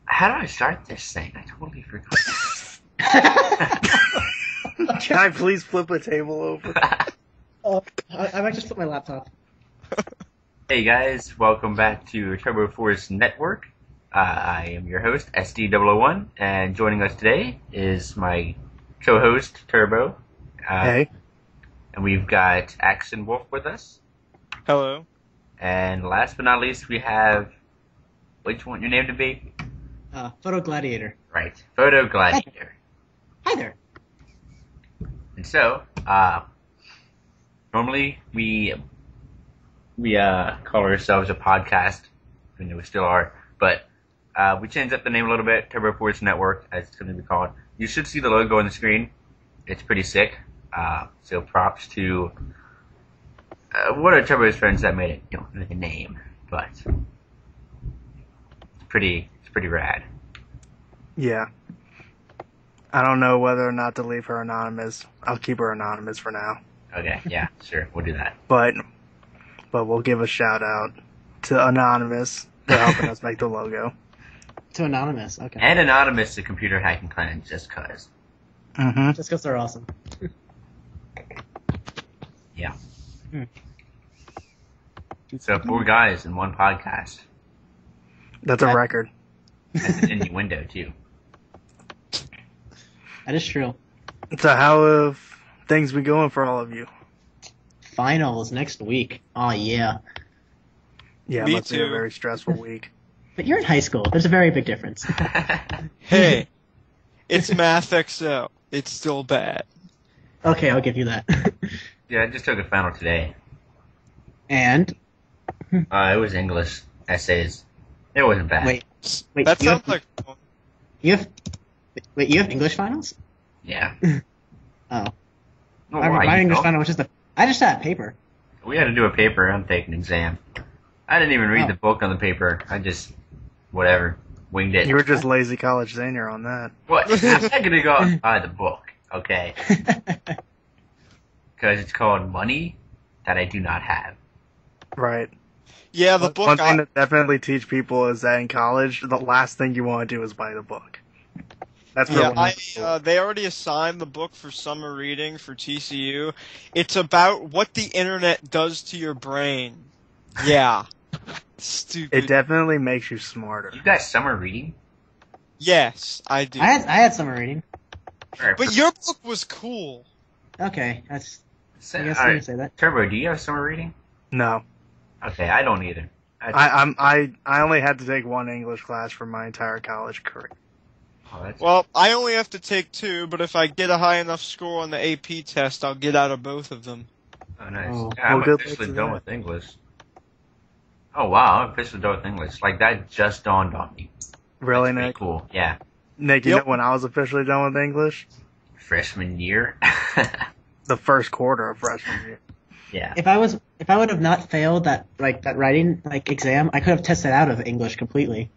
How do I start this thing? I totally forgot. Can I please flip a table over? I might just put my laptop. Hey guys, welcome back to Turbo Force Network. I am your host, SD001, and joining us today is my co-host, Turbo. Hey. And we've got Actionwolf with us. Hello. And last but not least, we have... What do you want your name to be? PhotoGladiator. Right, PhotoGladiator. Hi there. And so, normally we call ourselves a podcast, even though we still are, but we changed up the name a little bit, Turbo Force Network, as it's going to be called. You should see the logo on the screen. It's pretty sick. So props to one of Turbo's friends that made it, the name, but it's pretty rad. Yeah. I don't know whether or not to leave her anonymous. I'll keep her anonymous for now. Okay, yeah, sure, we'll do that. But we'll give a shout out to Anonymous for helping us make the logo. To Anonymous, okay. And Anonymous, the computer hacking clan, just cause. Mm-hmm. Just because they're awesome. Yeah. So 4 guys in one podcast. That's a record. That's an innuendo, too. That is true. So how have things been going for all of you? Finals next week. Oh, yeah. Yeah, it Me must be a too. very stressful week. But you're in high school. There's a very big difference. Hey, it's Math XL. It's still bad. Okay, I'll give you that. Yeah, I just took a final today. And? It was English essays. It wasn't bad. Wait, That you sounds have, like you have English finals? Yeah. Oh. Oh, My English final was I just had paper. We had to do a paper and take an exam. I didn't even read Oh. the book on the paper. I just, whatever, winged it. You were just lazy college senior on that. What? I'm not going to go outside the book, okay? Because it's called Money That I Do Not Have. Right. yeah, the book. One thing to definitely teach people is that in college, the last thing you want to do is buy the book. That's for Yeah, they already assigned the book for summer reading for TCU. It's about what the internet does to your brain. Yeah. Stupid. It definitely makes you smarter. You got summer reading? Yes, I do. I had summer reading. Alright, But your book was cool. Okay, that's... I guess alright, you can say that. Turbo, do you have summer reading? No. Okay, I don't either. I only had to take one English class for my entire college career. Well, I only have to take 2, but if I get a high enough score on the AP test, I'll get out of both of them. Oh, nice. Oh. Yeah, I'm Well, good officially luck to done that. with English. Oh, wow, I'm officially done with English. Like, that just dawned on me. Really, That's pretty Nick? cool. Yeah. Nick, you Yep. know when I was officially done with English? Freshman year. The first quarter of freshman year. Yeah. If I would have not failed that writing exam, I could have tested out of English completely.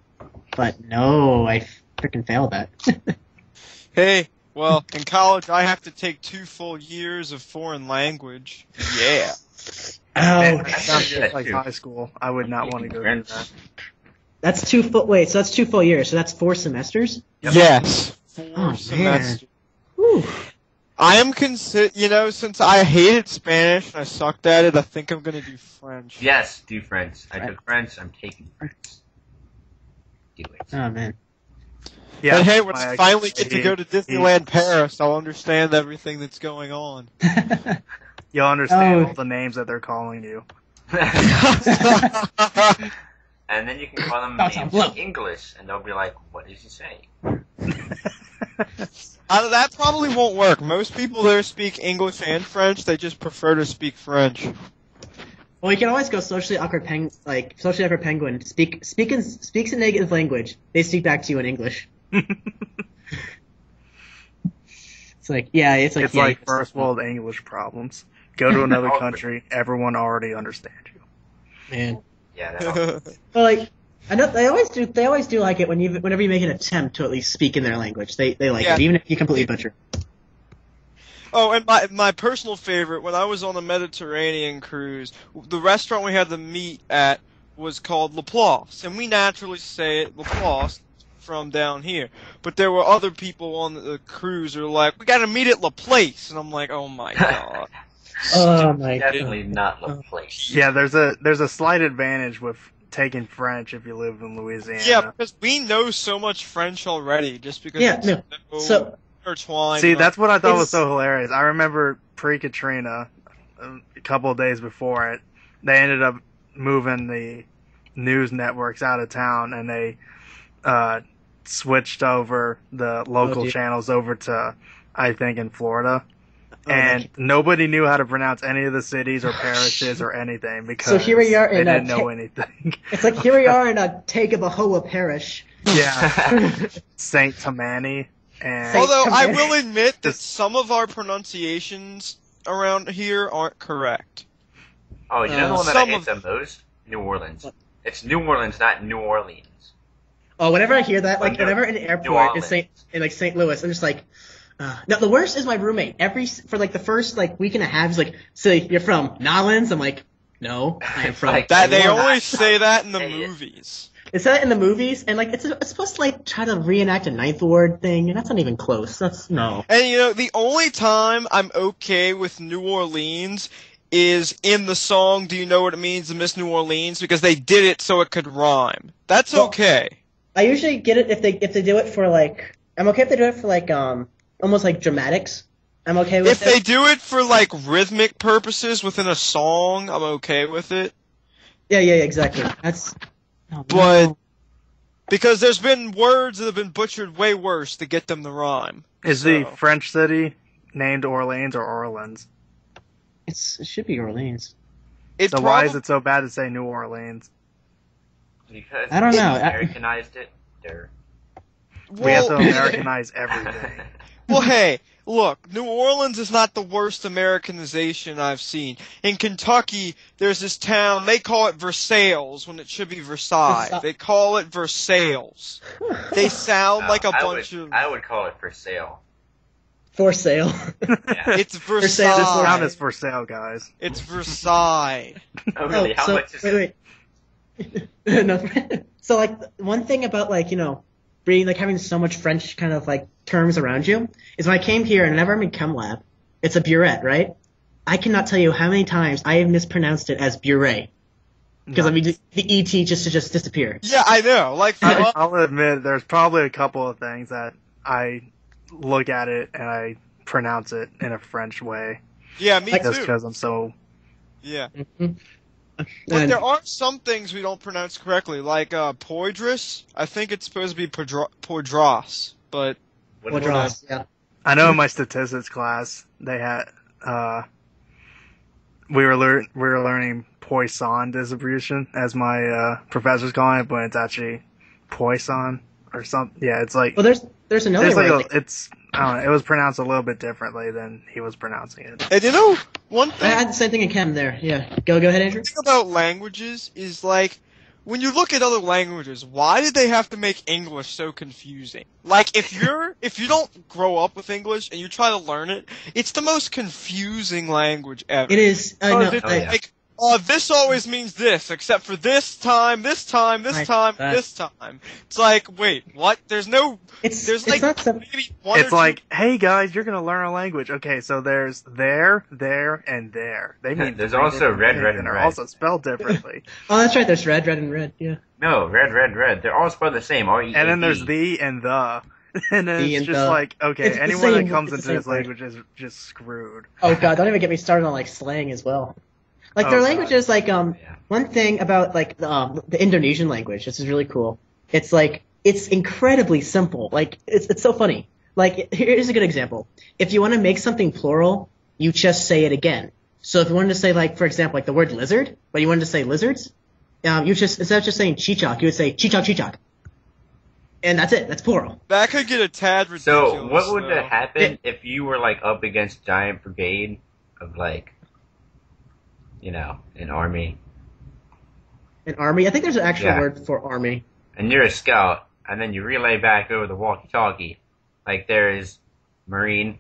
But no, I freaking failed that. Hey, well, in college, I have to take 2 full years of foreign language. Yeah. Oh, That Sounds Yeah, just like too. high school. I would not want to go through that. that's 2 full. Wait, so that's 2 full years. So that's 4 semesters. Yep. Yes. 4 Oh, semesters. Whew. I am since I hated Spanish and I sucked at it, I think I'm gonna do French. Yes, do French. I Right. took French. I'm taking French. Do it. Oh man. Yeah. But hey, when my- I finally get to go to Disneyland Paris, I'll understand everything that's going on. You'll understand Oh. all the names that they're calling you. And then you can call them That's names a in English, and they'll be like, "What did you say?" That probably won't work. Most people there speak English and French, they just prefer to speak French. Well, you can always go socially awkward penguin. Speaks a negative language. They speak back to you in English. It's like It's yeah, like first world English problems. Go to another Oh. country, everyone already understands you. man. Yeah. That Well, like I know they always do like it whenever you make an attempt to at least speak in their language. They like Yeah. it, even if you completely butcher. Oh, and my personal favorite, when I was on the Mediterranean cruise, the restaurant we had to meet at was called Laplace, and we naturally say it Laplace, from down here. But there were other people on the cruise who were like, we gotta meet at LaPlace. And I'm like, oh my god. Oh my Definitely god. not the place. Yeah, there's a slight advantage with taking French if you live in Louisiana. Yeah, because we know so much French already, just because Yeah, it's no. so intertwined. See, that's what I thought was It's- so hilarious. I remember pre-Katrina, a couple of days before it, they ended up moving the news networks out of town, and they switched over the local dear. channels over to, I think, in Florida. Oh, And nobody knew how to pronounce any of the cities or parishes or anything because So here we are they in didn't know anything. It's like here we are in a Tagabahoa parish. Yeah, Saint Tammany and Although I Come will admit that Just- some of our pronunciations around here aren't correct. Oh, you know the one that I Some hate of- the most? New Orleans. It's New Orleans, not New Orleans. Oh, whenever I hear that, like New- whenever in an New airport in Orleans. St. Louis, I'm just like, no. The worst is my roommate. For like the first like week and a half, he's like, "So you're from Nolens?" I'm like, "No, I am from." Like That they New always say that in the Say it. movies. It's that in the movies, and like it's supposed to like try to reenact a Ninth Ward thing, and that's not even close. That's no. And you know, the only time I'm okay with New Orleans is in the song "Do You Know What It Means to Miss New Orleans?" because they did it so it could rhyme. That's Well, okay. I usually get it if they do it for like. I'm okay if they do it for like almost like dramatics. I'm okay with If they do it for like rhythmic purposes within a song, I'm okay with it. Yeah, exactly. That's. Oh, But no. because there's been words that have been butchered way worse to get them to rhyme. is So- the French city named Orleans or Orleans? it should be Orleans. It So why is probably- it so bad to say New Orleans? Because I don't they know. Americanized it. They're We have to Well, Americanize everything. well, hey, look, New Orleans is not the worst Americanization I've seen. In Kentucky, there's this town, they call it Versailles when it should be Versailles. They call it Versailles. They sound like a bunch of... I would call it for sale. For sale. Yeah. It's Versailles. This town Versailles. is for sale, guys. It's Versailles. Oh, really? How so, much is wait. No. So like one thing about like being like having so much French kind of like terms around you is when I came here and whenever I'm in Chem Lab, it's a burette, right? I cannot tell you how many times I have mispronounced it as burette because I mean the et just disappear. Yeah, I know. Like, for I'll admit there's probably a couple of things that I look at it and I pronounce it in a French way yeah, me just too. because I'm so. Yeah. Mhm. But And- there are some things we don't pronounce correctly, like poidrus. I think it's supposed to be poidras, but what What is draws? Yeah. I know in my statistics class they had we were learning Poisson distribution as my professor's calling it, but it's actually Poisson or something. Yeah, it's like Well, there's another there's like word. it's I don't know. It was pronounced a little bit differently than he was pronouncing it. and you know one I thing had the same thing in Chem there. Yeah. Go ahead, Andrew. thing about languages is like when you look at other languages, why did they have to make English so confusing? Like if you don't grow up with English and you try to learn it, it's the most confusing language ever. It is. Because No, it's yeah. like, this always means this, except for this time, this time, this Right, time, that- this time. It's like, wait, what? There's it's like not so. maybe one It's or like, two. hey guys, you're gonna learn a language. Okay, so there's there, and there. They mean There's three also different red, things, red, and and they're red. also spelled differently. Oh, that's right. There's red, and red. Yeah. No, red, red, red. They're all spelled the same. R-E-A-D. And then there's the and the. And then The it's and just the. like, okay, It's the anyone that same- comes it's the into this same word. language is just screwed. Oh god, don't even get me started on like slang as well. Like Oh, their God. languages, like Yeah. one thing about like the Indonesian language, this is really cool. It's like it's incredibly simple. Like it's so funny. Like here's a good example. If you want to make something plural, you just say it again. So if you wanted to say like, for example, like the word lizard, but you wanted to say lizards, you just instead of just saying chichok, you would say chichok, and that's it. That's plural. That could get a tad ridiculous. So, what would though. happen if you were, like, up against giant brigade of, like, an army, An army. I think there's an actual Yeah. word for army. and you're a scout, and then you relay back over the walkie-talkie, like, there is Marine,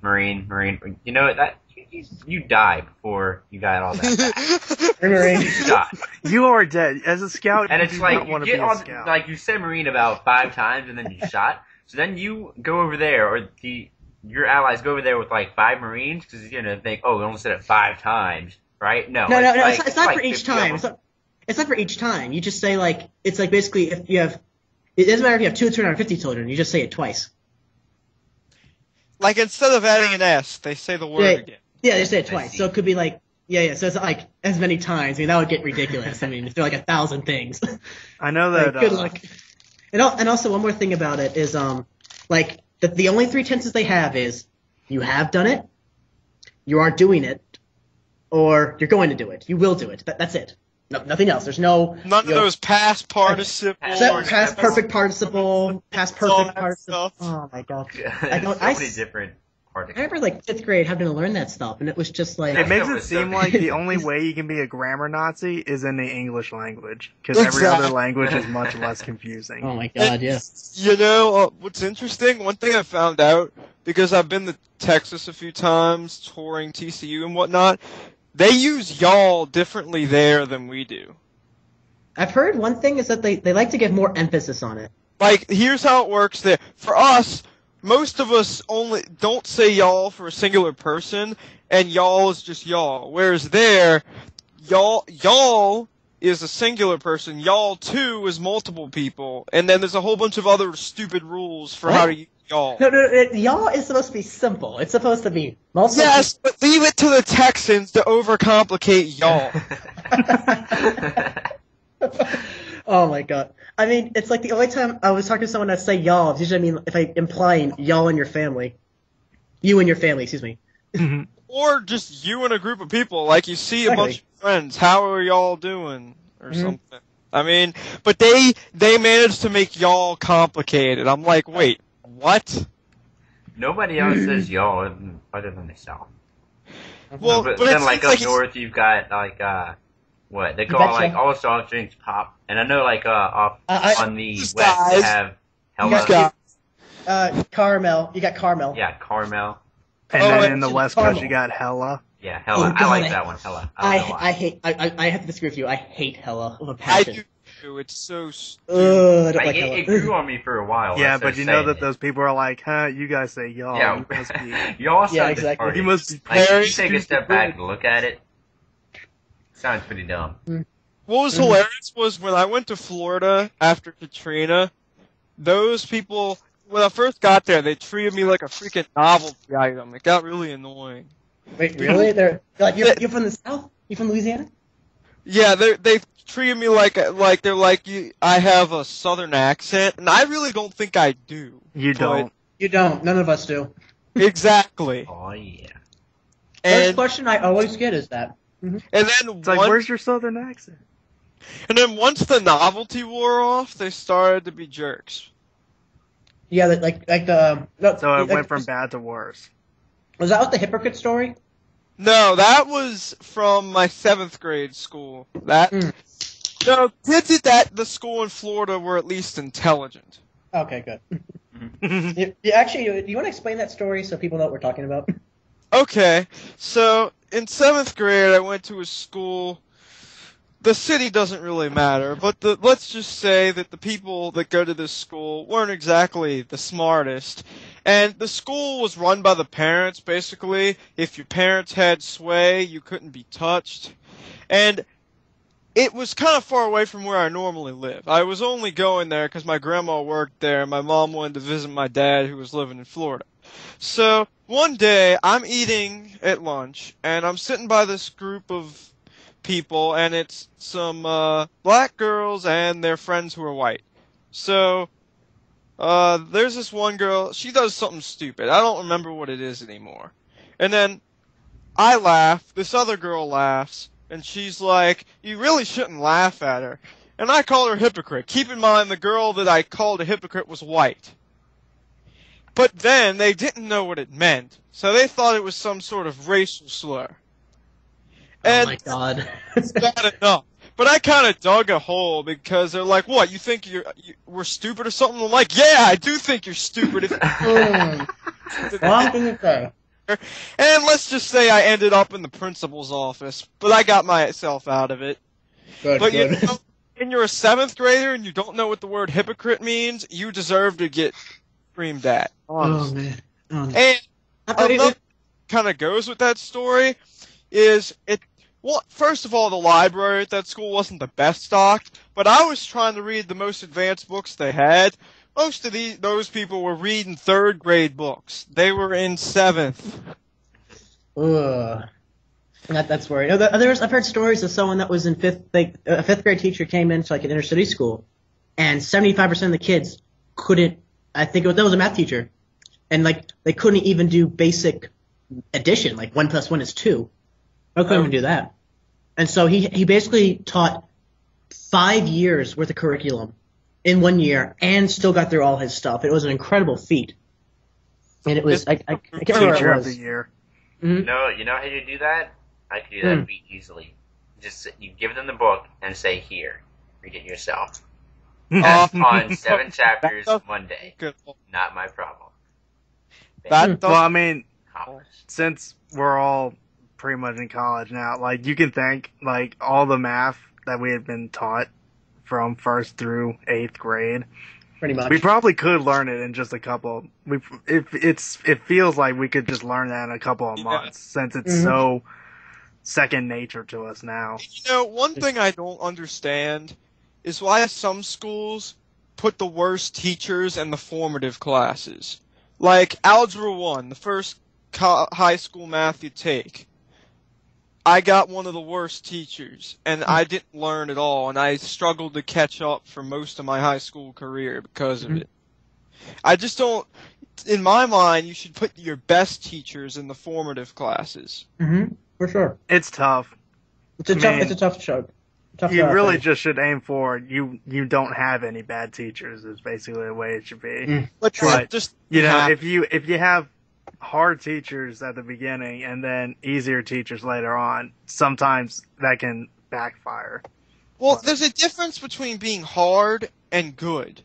you know, that, you die before you got all that back. Marine. You shot. You are dead. As a scout, And you it's do like not want you to get be a on, scout. like you said Marine about 5 times and then you shot. So then you go over there, or your allies go over there with like 5 Marines because you're gonna think, oh, we only said it 5 times, right? No, No, like, it's not like for each 50 of time. them. It's not for each time. You just say like it's like basically if you have. It doesn't matter if you have 250 children. You just say it twice. Like, instead of adding an S, they say the word Yeah, again. yeah, they say it I twice. see. So it could be like yeah. So it's not like as many times. I mean, that would get ridiculous. I mean, if there are like 1,000 things. I know Like, that. good luck. And also one more thing about it is like the only 3 tenses they have is you have done it, you are doing it, or you're going to do it. You will do it. That's it. No, nothing else. There's no None of those past participles. past perfect participle, past all perfect that participle. stuff. Oh my god! There's so I many different I particles. remember like 5th grade having to learn that stuff, and it was just like It makes know it it's seem so- like the only way you can be a grammar Nazi is in the English language, because every other Exactly. language is much less confusing. oh my god, yeah. You know, what's interesting? One thing I found out, because I've been to Texas a few times, touring TCU and whatnot, they use y'all differently there than we do. I've heard one thing is that they like to give more emphasis on it. Like, here's how it works there. For us, most of us only don't say y'all for a singular person, and y'all is just y'all. Whereas there, y'all is a singular person, y'all too is multiple people, and then there's a whole bunch of other stupid rules for how to use y'all. No, y'all is supposed to be simple. It's supposed to be multiple. Yes, but leave it to the Texans to overcomplicate y'all. Oh my god. I mean, it's like the only time I was talking to someone that say y'all, it's usually I mean if I implying y'all and your family. You and your family, excuse me. Or just you and a group of people, like you see a bunch of friends, how are y'all doing? Or something. I mean, but they managed to make y'all complicated. I'm like, wait, what? Nobody else says y'all other than the South. Well, but but then it's like like up north you've got like what they call betcha. like all soft drinks pop, and I know like off on the These west they guys- have These Hella. guys- Caramel. You got caramel. Yeah, Carmel. And Oh, then and in the it's West Coast, caramel. you got Hella. Yeah, Hella. Oh, I God, like that one, Hella. I don't know why. I have to disagree with you. I hate hella with a I passion. do too. It's so stupid. Ugh, I don't like it, hella. it grew on me for a while. Yeah, that's but so you know saying that it. those people are like, huh, you guys say y'all. Yeah, You must be. y'all sound Yeah, exactly. retarded. You must be Like, if very you take a step back and look at it, sounds pretty dumb. What was hilarious was when I went to Florida after Katrina, those people, when I first got there, they treated me like a freaking novelty item. It got really annoying. Wait, really? They're like you're from the South? You from Louisiana? Yeah, they treated me like they're like I have a southern accent, and I really don't think I do. You But- don't. You don't. None of us do. Exactly. Oh yeah. First And question I always get is that. then It's like, where's your southern accent? once the novelty wore off, they started to be jerks. Yeah, like the. No, So it like, went from bad to worse. Was that what the hypocrite story? No, that was from my 7th grade school. That no, kids at the school in Florida were at least intelligent. Okay, good. Actually, do you want to explain that story so people know what we're talking about? Okay, so in 7th grade, I went to a school. The city doesn't really matter, but let's just say that the people that go to this school weren't exactly the smartest. And the school was run by the parents, basically. If your parents had sway, you couldn't be touched. And it was kind of far away from where I normally live. I was only going there because my grandma worked there, and my mom wanted to visit my dad who was living in Florida. So one day, I'm eating at lunch, and I'm sitting by this group of people, and it's some black girls and their friends who are white. So there's this one girl, she does something stupid. I don't remember what it is anymore. And then I laugh, this other girl laughs, and she's like, you really shouldn't laugh at her. And I call her a hypocrite. Keep in mind the girl that I called a hypocrite was white. But then they didn't know what it meant, so they thought it was some sort of racial slur. Oh my god. It's bad enough. But I kind of dug a hole because they're like, what, you think we're stupid or something? I'm like, yeah, I do think you're stupid. Well, I'm gonna say. And let's just say I ended up in the principal's office, but I got myself out of it. Good, But good. when you're a 7th grader and you don't know what the word hypocrite means, you deserve to get screamed at. Oh Honestly. man. Oh, no. And I mean, another kind of goes with that story is it. Well, first of all, the library at that school wasn't the best stocked, but I was trying to read the most advanced books they had. Most of those people were reading 3rd grade books. They were in 7th. ugh. That's worried. I've heard stories of someone that was in 5th. Like a 5th grade teacher came into like an inner city school, and 75% of the kids couldn't. I think that was a math teacher, and like they couldn't even do basic addition. Like 1 + 1 is 2. They couldn't even do that. And so he basically taught 5 years worth of curriculum in 1 year and still got through all his stuff. It was an incredible feat. And it was I can't remember Teacher what it of the was. year. You know how you do that? I could do that feat easily. Just you give them the book and say, "Here, read it yourself." On 7 chapters Monday. Not my problem. That Well, I mean, Accomplished. since we're all pretty much in college now, like you can thank like all the math that we had been taught from 1st through 8th grade. Pretty much. We probably could learn it in just a couple. It feels like we could just learn that in a couple of months since it's so second nature to us now. One thing I don't understand is why some schools put the worst teachers in the formative classes. Like Algebra 1, the first high school math you take. I got one of the worst teachers, and I didn't learn at all, and I struggled to catch up for most of my high school career because of it. I just don't, in my mind, you should put your best teachers in the formative classes. For sure. It's tough. It's a tough show. You really just should aim for you don't have any bad teachers is basically the way it should be. But if you have hard teachers at the beginning and then easier teachers later on, sometimes that can backfire. Well, there's a difference between being hard and good.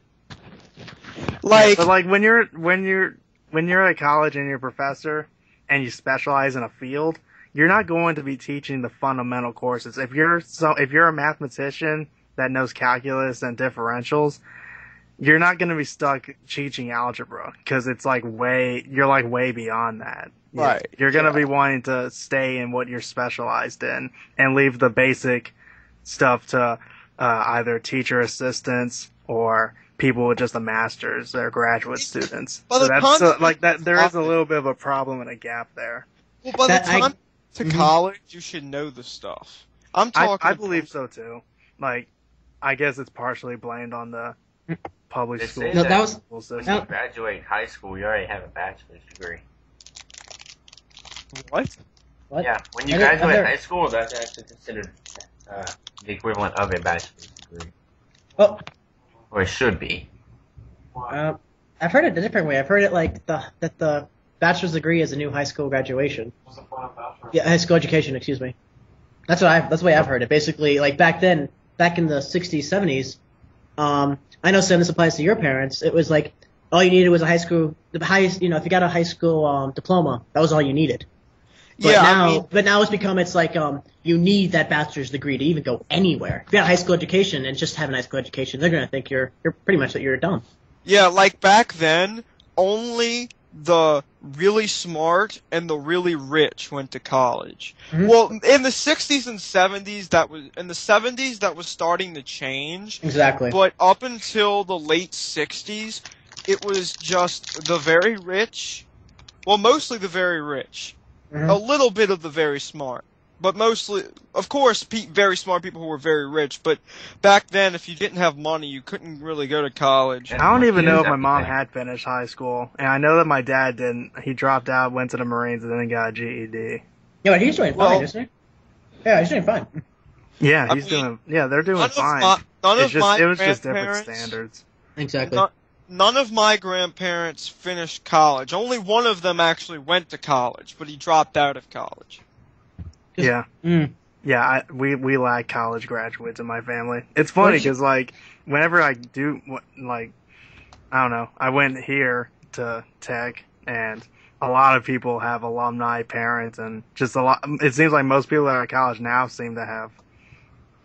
But like when you're at college and you're a professor and you specialize in a field, you're not going to be teaching the fundamental courses. If you're a mathematician that knows calculus and differentials, you're not going to be stuck teaching algebra because it's you're way beyond that. Right. You're going to be wanting to stay in what you're specialized in and leave the basic stuff to either teacher assistants or people with just a master's or graduate students. But there is a little bit of a problem and a gap there. Well, by the time to college, you should know the stuff. I believe so too. Like, I guess it's partially blamed on the public school. No, that was when you graduate high school, you already have a bachelor's degree. What? Yeah, when you graduate high school, that's actually considered the equivalent of a bachelor's degree. Oh. Or it should be. I've heard it a different way. I've heard it like that the bachelor's degree is a new high school graduation. Yeah, high school education. Excuse me. That's the way I've heard it. Basically, like back in the 60s, 70s. I know this applies to your parents. It was like all you needed was the highest. If you got a high school diploma, that was all you needed. But now it's like you need that bachelor's degree to even go anywhere. If you got a high school education and just have a high school education, they're gonna think you're pretty much that you're done. Yeah, like back then, only the really smart and the really rich went to college. Well, in the 60s and 70s, in the 70s that was starting to change. Exactly. But up until the late 60s, it was just the very rich. Well, mostly the very rich. A little bit of the very smart. But mostly, of course, very smart people who were very rich. But back then, if you didn't have money, you couldn't really go to college. I don't even know if my mom had finished high school. And I know that my dad didn't. He dropped out, went to the Marines, and then got a GED. Yeah, but he's doing fine, isn't he? Yeah, he's doing fine. Yeah, they're doing fine. It was just different standards. Exactly. None of my grandparents finished college. Only one of them actually went to college, but he dropped out of college. Yeah. Yeah, we lack college graduates in my family. It's funny because, like, whenever I do, like, I don't know, I went here to Tech, and a lot of people have alumni parents, and just a lot. It seems like most people that are at college now seem to have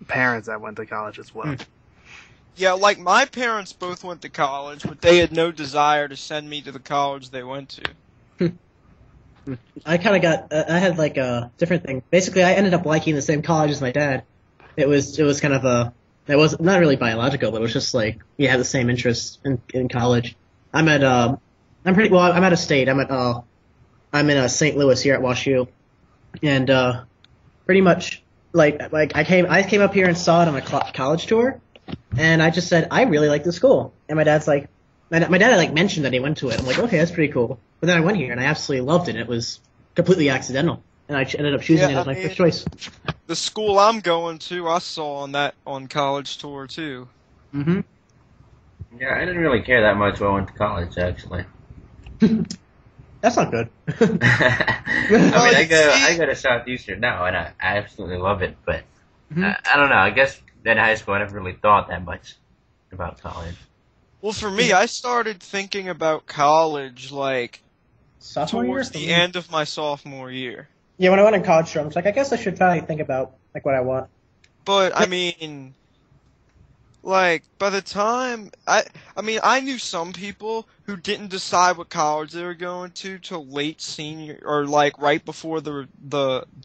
parents that went to college as well. Yeah, like my parents both went to college, but they had no desire to send me to the college they went to. I kind of got. I had like a different thing. Basically, I ended up liking the same college as my dad. It was kind of a. It was not really biological, but it was just like we had the same interests in college. I'm at. I'm pretty well. I'm out of state. I'm in St. Louis here at WashU, and pretty much like I came up here and saw it on a college tour, and I just said I really like the school, and my dad's like. My dad like mentioned that he went to it. I'm like, okay, that's pretty cool. But then I went here and I absolutely loved it. It was completely accidental, and I ended up choosing it as my first choice. The school I'm going to, I saw on college tour too. Mm-hmm. Yeah, I didn't really care that much when I went to college, actually. That's not good. I go to Southeastern now, and I absolutely love it. But I don't know. I guess in high school, I never really thought that much about college. Well, for me, I started thinking about college like Sophomore towards year? the end of my sophomore year. Yeah, when I went in college, I was like, I guess I should finally think about like what I want. But I mean, like by the time I knew some people who didn't decide what college they were going to till late senior or like right before the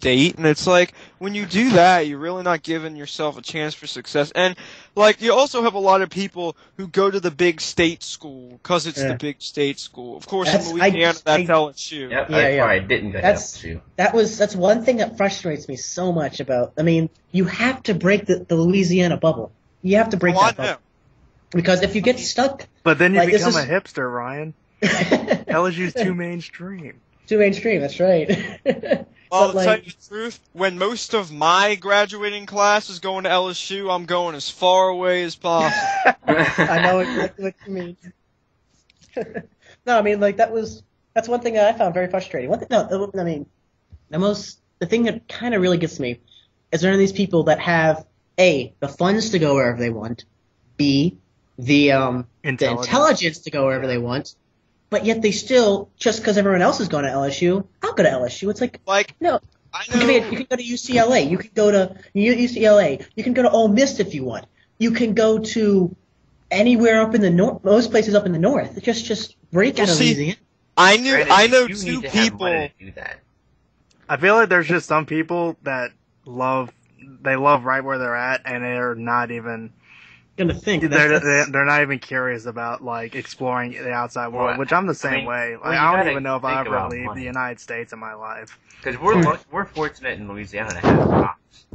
date, and it's like when you do that, you're really not giving yourself a chance for success. And like you also have a lot of people who go to the big state school because it's the big state school. Of course, in Louisiana, that's LSU. Yep, that's why I didn't go to LSU. That's one thing that frustrates me so much about. I mean, you have to break the Louisiana bubble. You have to break that bubble. Because if you get stuck... But then you become a hipster, Ryan. LSU's too mainstream. Too mainstream, that's right. Well, to tell you the truth, when most of my graduating class is going to LSU, I'm going as far away as possible. I know exactly what you mean. No, I mean, like, that's one thing that I found very frustrating. The thing that kind of really gets me is there are these people that have, A, the funds to go wherever they want, B, the intelligence to go wherever they want, but yet they still, just because everyone else is going to LSU, I'll go to LSU. It's like no. You can go to UCLA. You can go to UCLA. You can go to Ole Miss if you want. You can go to anywhere up in the north. Most places up in the north. Just break out of Louisiana. I know two people. Do that. I feel like there's just some people that love right where they're at, and they're not even gonna think they're not even curious about like exploring the outside world, which I'm the same way. Like, I don't even know if I ever leave the United States in my life. Because we're fortunate in Louisiana to have jobs,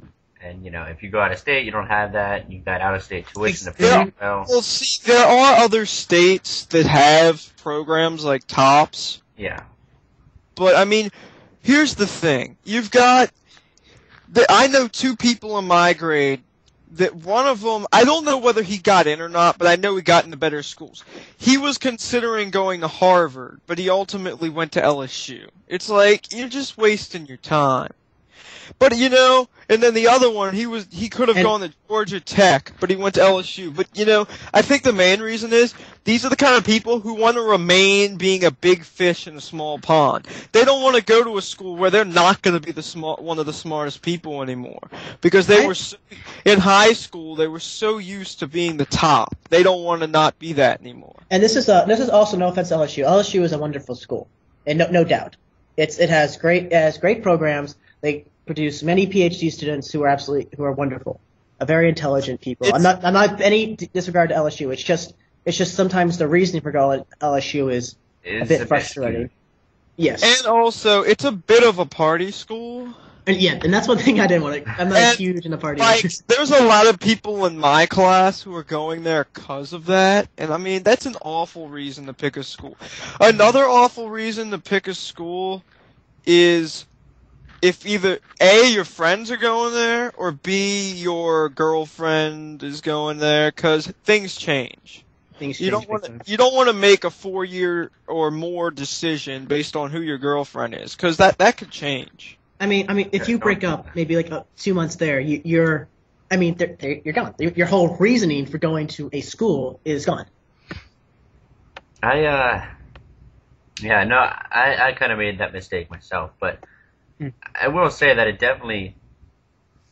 and if you go out of state, you don't have that. You've got out of state tuition to pay. Well, see, there are other states that have programs like TOPS. Yeah. But I mean, here's the thing: you've got. I know two people in my grade that one of them, I don't know whether he got in or not, but I know he got into better schools. He was considering going to Harvard, but he ultimately went to LSU. It's like, you're just wasting your time. But, and then the other one, he could have gone to Georgia Tech, but he went to LSU. But, I think the main reason is these are the kind of people who want to remain being a big fish in a small pond. They don't want to go to a school where they're not going to be one of the smartest people anymore. Because in high school, they were so used to being the top. They don't want to not be that anymore. And this is also no offense to LSU. LSU is a wonderful school, and no doubt. It has great programs. They produce many PhD students who are wonderful, very intelligent people. I'm not any disregard to LSU. It's just sometimes the reasoning for going to LSU is a bit frustrating. Yes, and also it's a bit of a party school. And that's one thing I didn't want to. I'm not huge in the party. There's a lot of people in my class who are going there because of that, and I mean that's an awful reason to pick a school. Another awful reason to pick a school is if either A, your friends are going there, or B, your girlfriend is going there, because things change. You don't want to make a 4-year or more decision based on who your girlfriend is, because that could change. I mean, if you break up maybe like 2 months there, you're gone. Your whole reasoning for going to a school is gone. Yeah, no, I kind of made that mistake myself, but I will say that it definitely,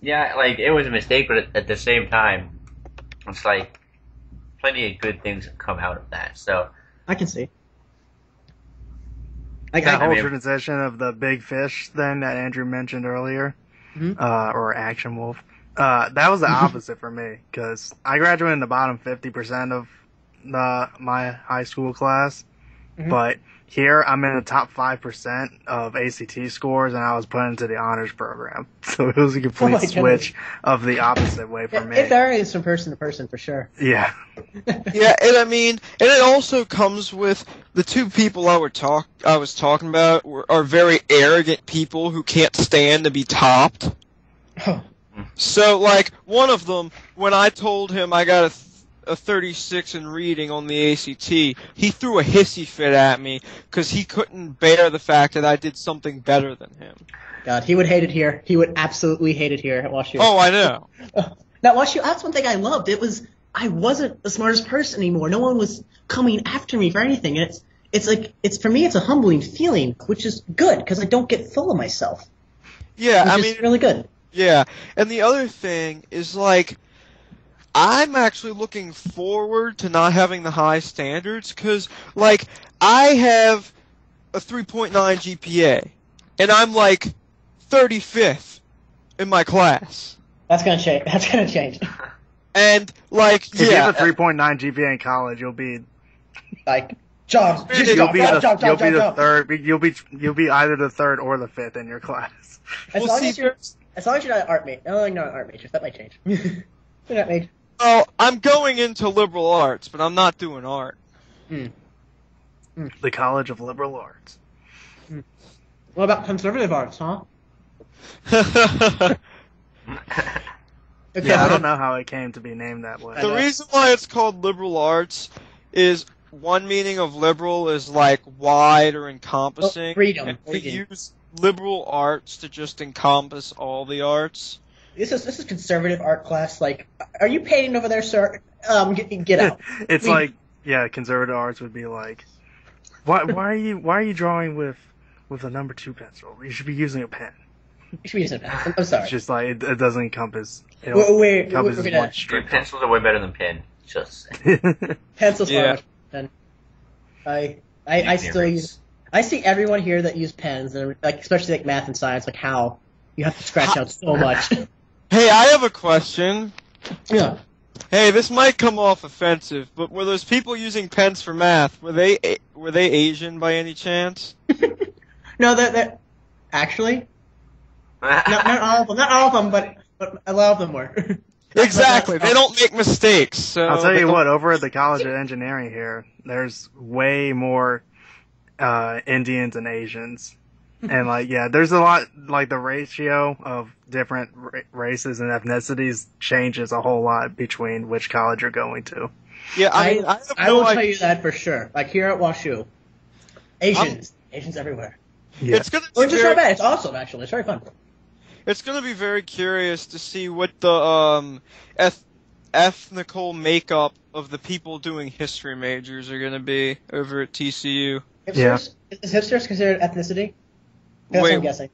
yeah, like it was a mistake, but at the same time, it's like plenty of good things have come out of that. So I can see. Like, That I whole mean, transition of the big fish thing that Andrew mentioned earlier, Mhm. or Actionwolf, that was the opposite for me because I graduated in the bottom 50% of my high school class, Mhm. but here I'm in the top 5% of ACT scores, and I was put into the honors program. So it was a Oh complete my switch of the opposite way for it me. varies from person to person for sure. Yeah. Yeah, and I mean, and it also comes with the two people I was talking about are very arrogant people who can't stand to be topped. Oh. So, like, one of them, when I told him I got a 36 in reading on the ACT, he threw a hissy fit at me because he couldn't bear the fact that I did something better than him. God, he would hate it here. He would absolutely hate it here at WashU. Oh, I know. Now, WashU, that's one thing I loved. I wasn't the smartest person anymore. No one was coming after me for anything. And it's for me, it's a humbling feeling, which is good because I don't get full of myself. Yeah, Which I is mean, really good. yeah. And the other thing is, like, I'm actually looking forward to not having the high standards because, like, I have a 3.9 GPA, and I'm, like, 35th in my class. That's gonna change. That's gonna change. And, like, If you yeah. have a 3.9 GPA in college, you'll be Like, job, you'll be the job. third. You'll be either the third or the fifth in your class. As Well, long see, as you're not an art major. No, not an art major. That might change. You're not major. well, I'm going into liberal arts, but I'm not doing art. The College of Liberal Arts. What about conservative arts, huh? Okay. Yeah, I don't know how it came to be named that way. The reason why it's called liberal arts is one meaning of liberal is like wide or encompassing. Freedom. And we use liberal arts to just encompass all the arts. This is conservative art class. Like, are you painting over there, sir? Get out. It's like, yeah, conservative arts would be like, why are you drawing with a number 2 pencil? You should be using a pen. You should be using that. I'm sorry. It's just like it doesn't encompass. We're encompasses gonna one dude, strict. pencils are way better than pen. Just saying. pencils Yeah. are much pen. I still use. I see everyone here that use pens, and like especially like math and science, like how you have to scratch out so much. Hey, I have a question. Yeah. Hey, this might come off offensive, but were those people using pens for math? Were they Asian by any chance? No, that actually, not all of them. Not all of them, but a lot of them were. Exactly. They don't make mistakes. So I'll tell you what. Over at the College of Engineering here, there's way more Indians and Asians, and like there's a lot. Like the ratio of different races and ethnicities changes a whole lot between which college you're going to. Yeah, I mean, I have I no will tell idea. you that for sure. Like here at WashU, Asians everywhere. Yeah. It's gonna be Which is very- not bad. It's awesome, actually. It's very fun. It's going to be very curious to see what the ethnical makeup of the people doing history majors are going to be over at TCU. Hipsters? Is hipsters considered ethnicity? That's what Wait. I'm guessing.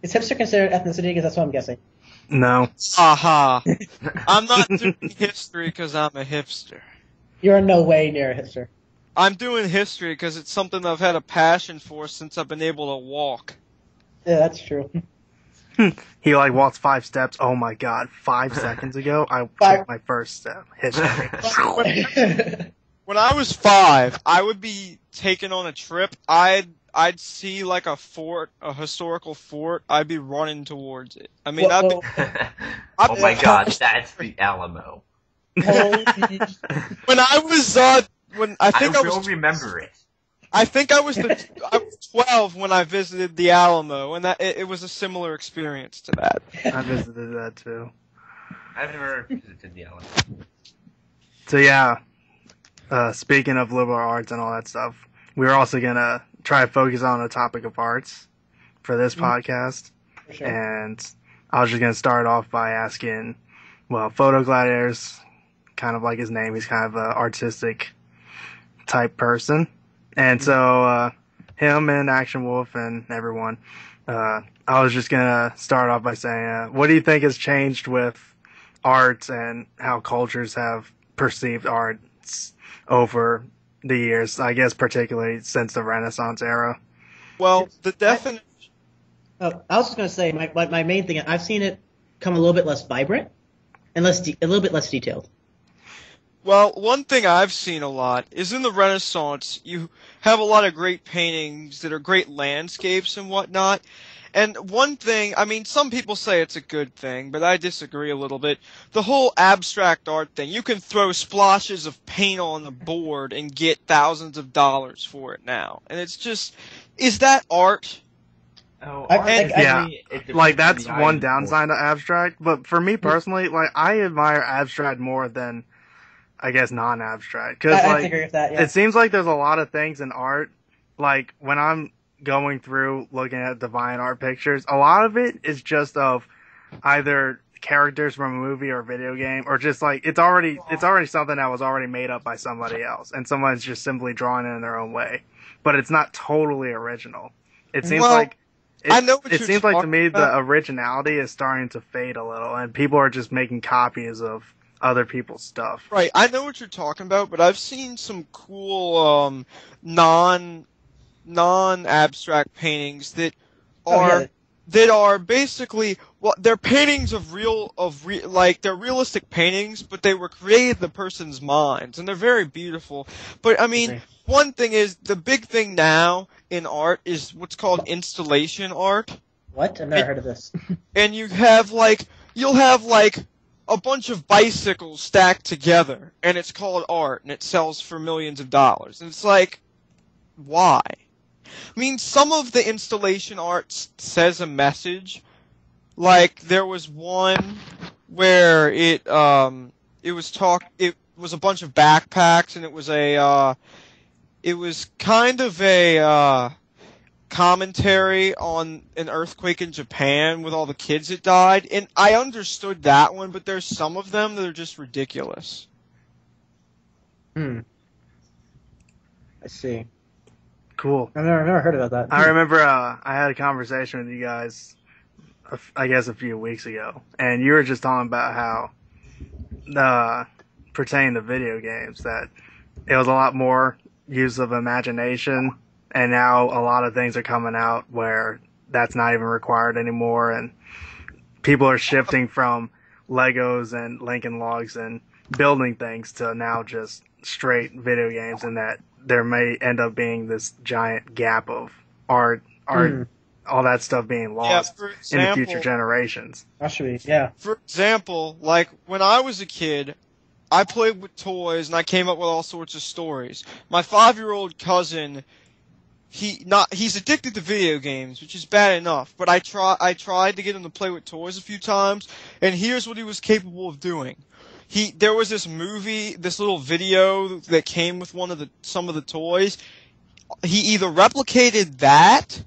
Is hipster considered ethnicity? Because that's what I'm guessing. No. Aha. I'm not doing history because I'm a hipster. You're in no way near a hipster. I'm doing history because it's something I've had a passion for since I've been able to walk. Yeah, that's true. He like walks 5 steps. Oh my god! 5 seconds ago, I took my first step. History. When I was 5, I would be taken on a trip. I'd see like a fort, a historical fort. I'd be running towards it. I mean, Whoa. Oh my god, that's the Alamo. Holy- when I was when I think I will was remember it. I think I was 12 when I visited the Alamo, and that it was a similar experience to that. I visited that too. I've never visited the Alamo. So yeah, speaking of liberal arts and all that stuff, we're also gonna try to focus on the topic of arts for this podcast. For sure. And I was just gonna start off by asking, well, PhotoGladiator's kind of like his name. He's kind of an artistic type person, and so him and Actionwolf and everyone. I was just gonna start off by saying, what do you think has changed with art and how cultures have perceived art over the years? I guess particularly since the Renaissance era. Well, the definition. I was just gonna say my main thing. I've seen it come a little bit less vibrant and a little bit less detailed. Well, one thing I've seen a lot is in the Renaissance, you have a lot of great paintings that are great landscapes and whatnot. And one thing, I mean, some people say it's a good thing, but I disagree a little bit. The whole abstract art thing, you can throw splotches of paint on the board and get thousands of dollars for it now. And it's just, is that art? Oh, like that's one downside of abstract. But for me personally, like I admire abstract more than I guess non-abstract, because I agree with that. Yeah. It seems like there's a lot of things in art. Like when I'm going through looking at divine art pictures, a lot of it is just of either characters from a movie or video game, or just like it's already something that was already made up by somebody else, and someone's just simply drawing it in their own way. But it's not totally original. It seems I know what it you're seems like to talking me about. the originality is starting to fade a little, and people are just making copies of other people's stuff. Right, I know what you're talking about, but I've seen some cool non-abstract paintings that are basically, well, they're paintings of like they're realistic paintings, but they were created in the person's minds, and they're very beautiful. But I mean, one thing is, the big thing now in art is what's called installation art. What? I've never heard of this. And you'll have a bunch of bicycles stacked together, and it's called art, and it sells for millions of dollars. And it's like, why? I mean, some of the installation art says a message. Like, there was one where it was a bunch of backpacks, and it was kind of a commentary on an earthquake in Japan with all the kids that died, and I understood that one, but there's some of them that are just ridiculous. I see. Cool. I've never heard about that. I remember I had a conversation with you guys, I guess a few weeks ago, and you were just talking about how, pertaining to video games, that it was a lot more use of imagination, and now a lot of things are coming out where that's not even required anymore, and people are shifting from Legos and Lincoln Logs and building things to now just straight video games, and that there may end up being this giant gap of art, all that stuff being lost in the future generations. That should be, yeah. For example, like when I was a kid, I played with toys and I came up with all sorts of stories. My 5-year-old cousin, he's addicted to video games, which is bad enough, but I tried to get him to play with toys a few times, and here's what he was capable of doing. There was this little video that came with some of the toys. He either replicated that,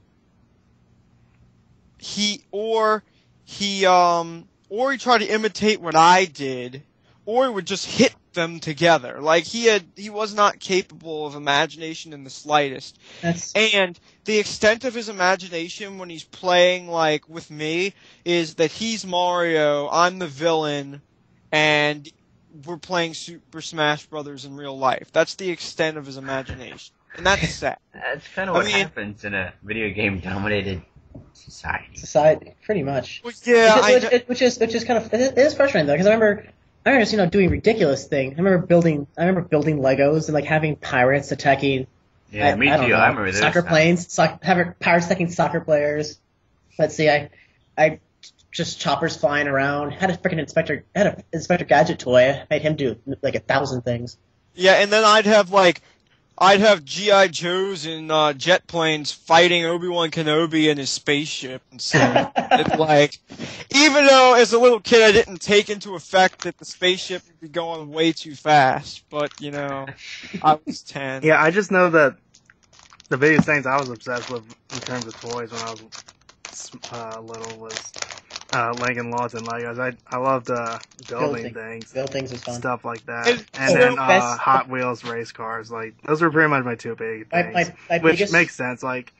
or he tried to imitate what I did, or he would just hit them together. Like he was not capable of imagination in the slightest. And the extent of his imagination when he's playing like with me is that he's Mario, I'm the villain, and we're playing Super Smash Brothers in real life. That's the extent of his imagination. And that's sad. That's kind of what happens in a video game-dominated society. Pretty much. Well, yeah, which is kind of, it is frustrating though, because I remember just, doing ridiculous things. I remember building Legos and like having pirates attacking. Yeah, me too. I remember this. Soccer planes, having pirates attacking soccer players. Let's see, I just choppers flying around. Had an Inspector Gadget toy. I made him do like 1,000 things. Yeah, and then I'd have G.I. Joes and jet planes fighting Obi-Wan Kenobi in his spaceship and stuff. It's like, even though as a little kid I didn't take into effect that the spaceship would be going way too fast, but I was 10. Yeah, I just know that the biggest things I was obsessed with in terms of toys when I was little was Lincoln Lawson Legos. I loved building things, Build things is fun. stuff like that, And and then best- Hot Wheels race cars. Like those were pretty much my two big things, My which biggest, makes sense. Like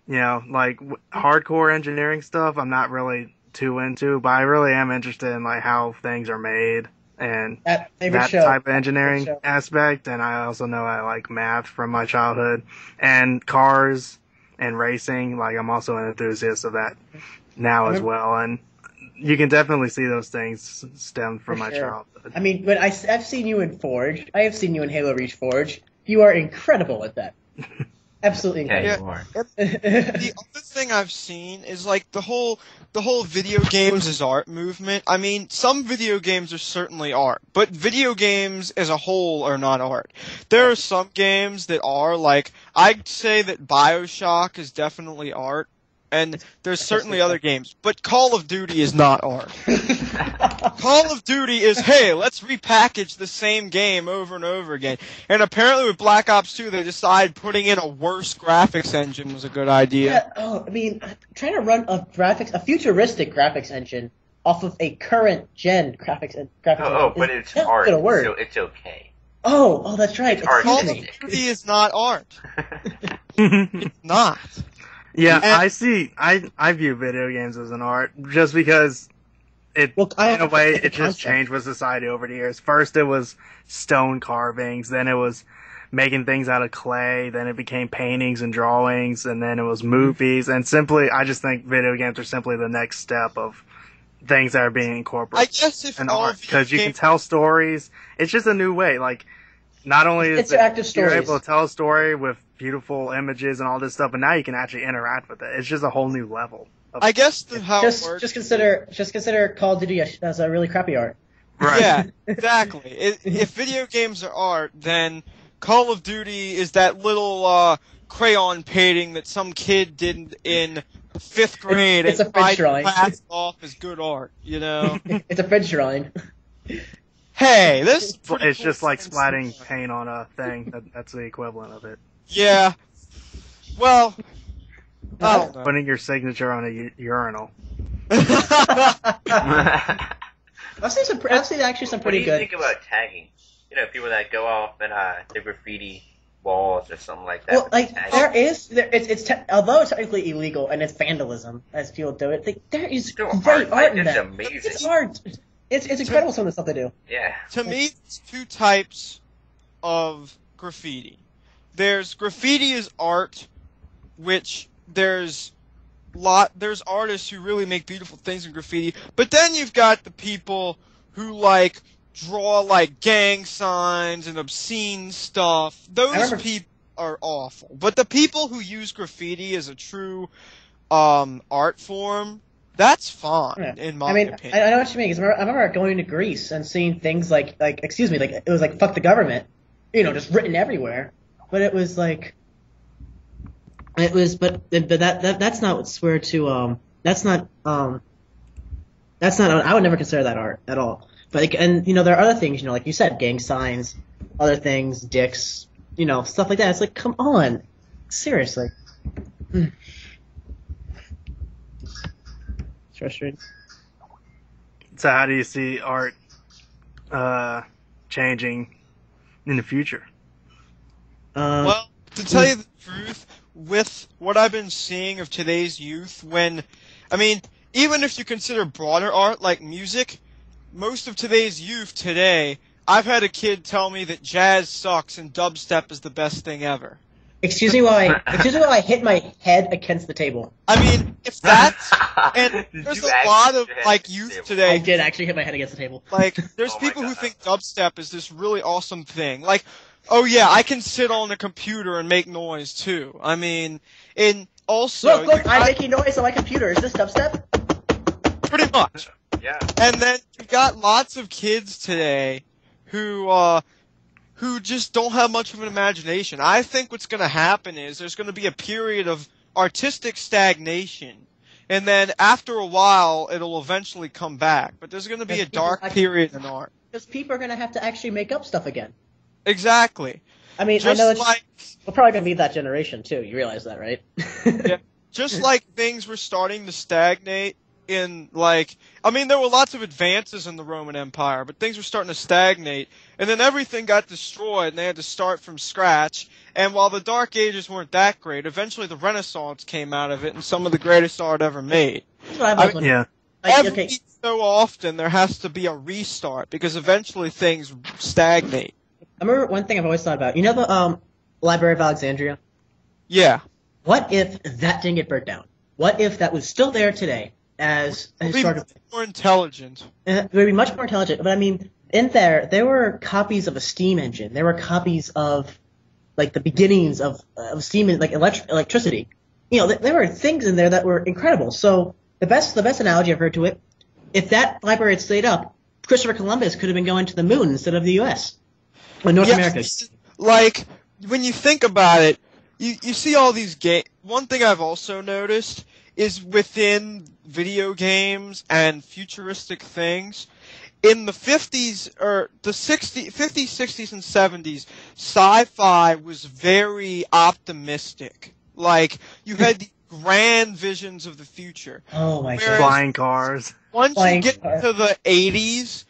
like hardcore engineering stuff, I'm not really too into, but I really am interested in like how things are made and favorite that show. type of engineering Favorite show. aspect. And I also know I like math from my childhood and cars and racing. Like I'm also an enthusiast of that now as well. And you can definitely see those things stem from my childhood. I mean, when I've seen you in Forge, I have seen you in Halo Reach Forge. You are incredible at that. Absolutely Yeah, incredible. you are. The other thing I've seen is like the whole video games as art movement. I mean, some video games are certainly art, but video games as a whole are not art. There are some games that are, like, I'd say that BioShock is definitely art, and there's certainly other games, but Call of Duty is not art. Call of Duty is, hey, let's repackage the same game over and over again. And apparently with Black Ops 2, they decided putting in a worse graphics engine was a good idea. Yeah, I mean, trying to run a futuristic graphics engine off of a current gen graphics engine. But it's art, so it's okay. Oh, that's right. It's art. Call Excuse of me. Duty is not art. It's not. Yeah, And- I view video games as an art just because in a way it just changed with society over the years. First it was stone carvings, then it was making things out of clay, then it became paintings and drawings, and then it was movies, and I just think video games are simply the next step of things that are being incorporated I guess if in all art, of because you can games- tell stories. It's just a new way. Like, not only is Interactive you're stories. able to tell a story with beautiful images and all this stuff, but now you can actually interact with it. It's just a whole new level. I guess how it works. Just consider Call of Duty as a really crappy art. Right. Yeah, exactly. If video games are art, then Call of Duty is that little crayon painting that some kid did in 5th grade It's a and French tried to drawing. pass it off as good art, you know? It's a French drawing. Hey, this is pretty It's cool just like science splatting stuff. paint on a thing. That's the equivalent of it. Yeah. Well, I don't know. Putting your signature on a urinal. I've seen actually some What do pretty you good. think about tagging? You know, people that go off and they graffiti walls or something like that. Well, with like tags. although it's technically illegal and it's vandalism as people do it, there is Still great art in it's that. amazing. It's art. It's incredible some of the stuff they do. Yeah. To me, there's two types of graffiti. There's graffiti as art, which there's artists who really make beautiful things in graffiti, but then you've got the people who like draw like gang signs and obscene stuff. Those people are awful. But the people who use graffiti as a true art form, that's fine in my opinion. I know what you mean. 'Cause I remember going to Greece and seeing things like it was like "fuck the government," just written everywhere. But it was like, that's not what's swear to that's not I would never consider that art at all. But there are other things, like you said, gang signs, other things, dicks, stuff like that. It's like, come on, seriously. It's frustrating. So how do you see art changing in the future? Well, to tell you the truth, with what I've been seeing of today's youth, even if you consider broader art like music, most of today's youth today, I've had a kid tell me that jazz sucks and dubstep is the best thing ever. Excuse me while I hit my head against the table. If that's and there's a lot of youth today. I did actually hit my head against the table. There's people who think dubstep is this really awesome thing. Oh yeah, I can sit on a computer and make noise too. And also look, I'm making noise on my computer. Is this dubstep? Pretty much. Yeah. And then you got lots of kids today who just don't have much of an imagination. I think what's going to happen is there's going to be a period of artistic stagnation, and then after a while it'll eventually come back. But there's going to be a dark period in art. Because people are going to have to actually make up stuff again. Exactly. I know we're probably going to be that generation too. You realize that, right? Yeah. Just like things were starting to stagnate in, like, I mean, there were lots of advances in the Roman Empire, but things were starting to stagnate, and then everything got destroyed, and they had to start from scratch. And while the Dark Ages weren't that great, eventually the Renaissance came out of it, and some of the greatest art ever made. That's what I was wondering. Yeah. Every so often, there has to be a restart, because eventually things stagnate. I remember one thing I've always thought about. You know the Library of Alexandria? Yeah. What if that didn't get burnt down? What if that was still there today as a historical? It would be more intelligent. It would be much more intelligent. But I mean, in there were copies of a steam engine. There were copies of, like, the beginnings of steam, like electricity. You know, there were things in there that were incredible. So the best analogy I've heard to it, if that library had stayed up, Christopher Columbus could have been going to the moon instead of the U.S. or North America. Like, when you think about it, you see all these games. One thing I've also noticed is within video games and futuristic things, in the 50s, or the 50s, 60s, and 70s, sci-fi was very optimistic. Like, you had the grand visions of the future. Oh my god. Flying cars. Once Flying you get cars. to the 80s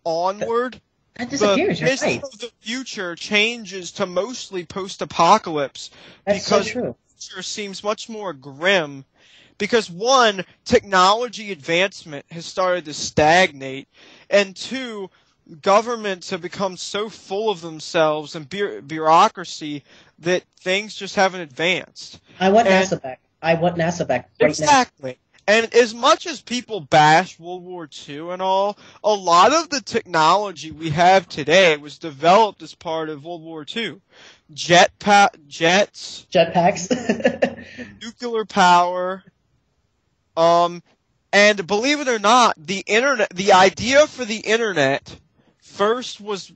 onward, That disappears, the you're vision right. of the future changes to mostly post-apocalypse. That's so because true. the future seems much more grim. Because one, technology advancement has started to stagnate, and two, governments have become so full of themselves and bureaucracy that things just haven't advanced. I want NASA back. I want NASA back right Exactly. And as much as people bash World War II and all, a lot of the technology we have today was developed as part of World War II. Jets, now. Jetpacks. nuclear power, and believe it or not, the internet, the idea for the internet first was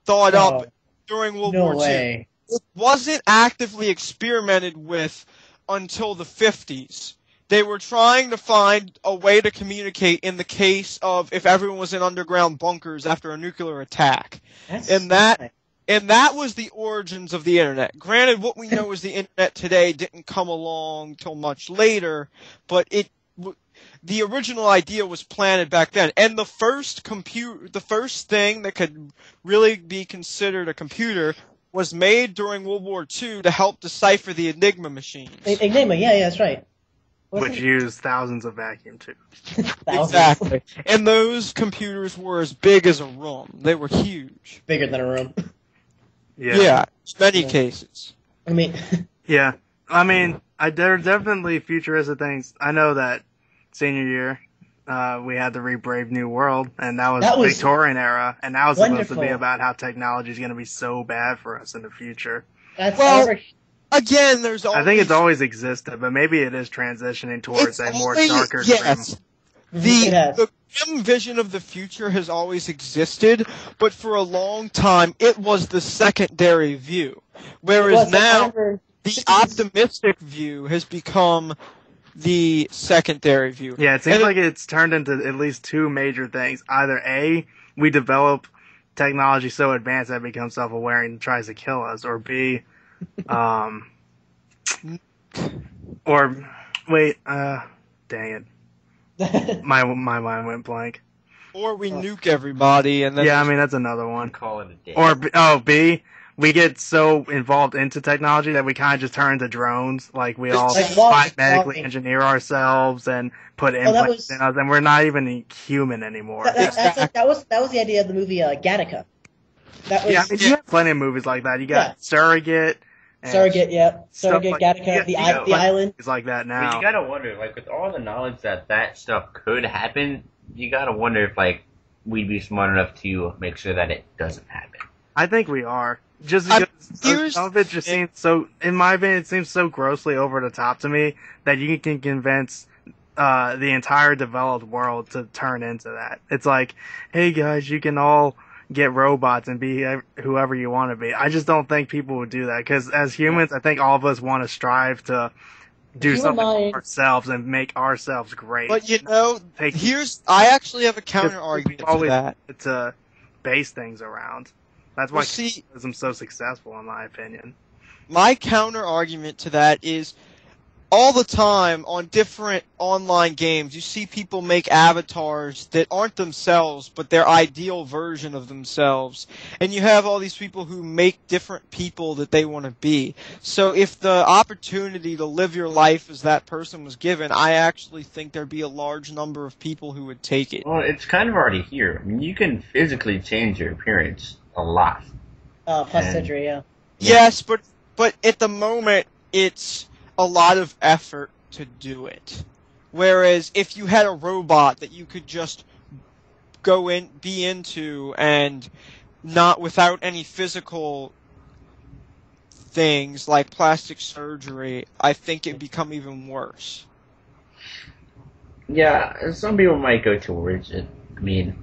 thought up during World No War way. II. It wasn't actively experimented with until the 50s. They were trying to find a way to communicate in the case of if everyone was in underground bunkers after a nuclear attack. And that was the origins of the internet. Granted, what we know as the internet today didn't come along till much later, but the original idea was planted back then. And the first thing that could really be considered a computer was made during World War II to help decipher the Enigma machines. Enigma, yeah, that's right. Which used thousands of vacuum tubes. Exactly. And those computers were as big as a room. They were huge. Bigger than a room. Yeah. In many cases. I mean, Yeah. I mean, there are definitely futuristic things. I know that senior year, we had to read Brave New World, and that was Victorian era, and that was supposed to be wonderful. about how technology is going to be so bad for us in the future. that's Again, there's always... I think it's always existed, but maybe it is transitioning towards a more darker yes. Yes. The grim vision of the future has always existed, but for a long time it was the secondary view. Whereas now, the optimistic view has become the secondary view. Yeah, it seems like it's turned into at least two major things. Either A, we develop technology so advanced that it becomes self-aware and tries to kill us, or B, or wait, dang it, my mind went blank. Or we nuke everybody, and then Yeah, I mean that's another one. Call it a day. Or B, we get so involved into technology that we kind of just turn into drones. Like we all medically engineer ourselves and put implants in us, and we're not even human anymore. That was the idea of the movie Gattaca. That was, I mean, you have plenty of movies like that. You got Surrogate. Surrogate, Gattaca, the Island. It's like that now. But you gotta wonder, like, with all the knowledge that stuff could happen, you gotta wonder if, like, we'd be smart enough to make sure that it doesn't happen. I think we are. Just because some of it just seems so, in my opinion, it seems so grossly over the top to me that you can convince the entire developed world to turn into that. It's like, hey guys, you can all get robots and be whoever you want to be. I just don't think people would do that, because as humans, I think all of us want to strive to do something for ourselves and make ourselves great. But you know, I actually have a counter argument to that. To base things around. That's why capitalism's so successful, in my opinion. My counter argument to that is, all the time on different online games, you see people make avatars that aren't themselves, but their ideal version of themselves. And you have all these people who make different people that they want to be. So if the opportunity to live your life as that person was given, I actually think there'd be a large number of people who would take it. Well, it's kind of already here. I mean, you can physically change your appearance a lot. Plastic surgery, yeah. Yes, but at the moment, it's a lot of effort to do it. Whereas if you had a robot that you could just be into and not without any physical things like plastic surgery, I think it'd become even worse. Yeah, some people might go towards it. I mean,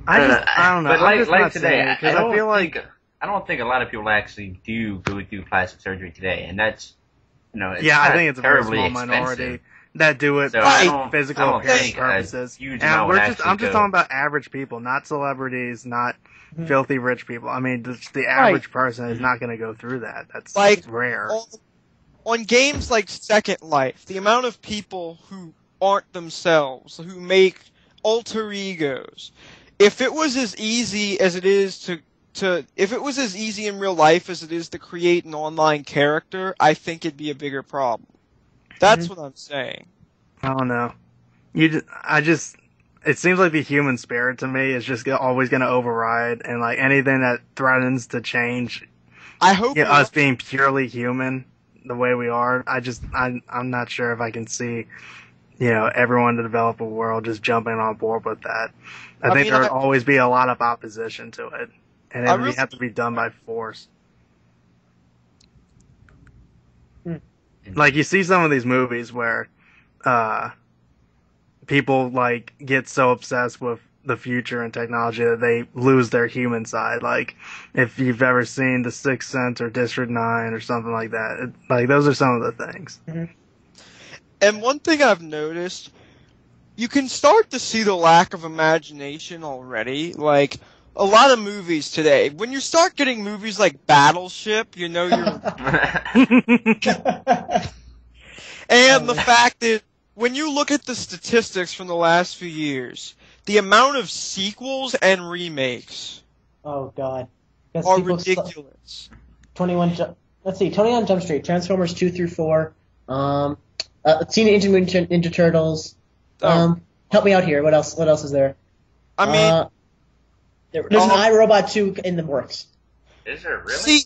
I don't know. But I'm just like not today, saying it, 'cause I feel like I don't think a lot of people actually do go through plastic surgery today, and that's it's I think it's a very terribly small expensive. minority that do it So for physical I don't appearance think purposes. a huge And amount would I'm actually just go. talking about average people, not celebrities, not Mhm. filthy rich people. I mean, just the average person is not going to go through that. That's Like, rare. On games like Second Life, the amount of people who aren't themselves, who make alter egos, if it was as easy as it is if it was as easy in real life as it is to create an online character, I think it'd be a bigger problem. That's what I'm saying. I don't know. It seems like the human spirit to me is just always going to override, and like anything that threatens to change I hope us being purely human the way we are. I'm not sure if I can see, everyone to develop a world just jumping on board with that. I think there would always be a lot of opposition to it, and it would have to be done by force. Like, you see some of these movies where people like get so obsessed with the future and technology that they lose their human side. Like, if you've ever seen The Sixth Sense or District 9 or something like that, those are some of the things. Mm-hmm. And one thing I've noticed, you can start to see the lack of imagination already. Like, a lot of movies today, when you start getting movies like Battleship, you know you're... And the fact that when you look at the statistics from the last few years, the amount of sequels and remakes Oh God, are ridiculous. 21. Let's see, 21 Jump Street, Transformers 2 through 4, Teenage Mutant Ninja Turtles. Help me out here. What else? What else is there? I mean, there's an iRobot 2 in the works. Is there really? See,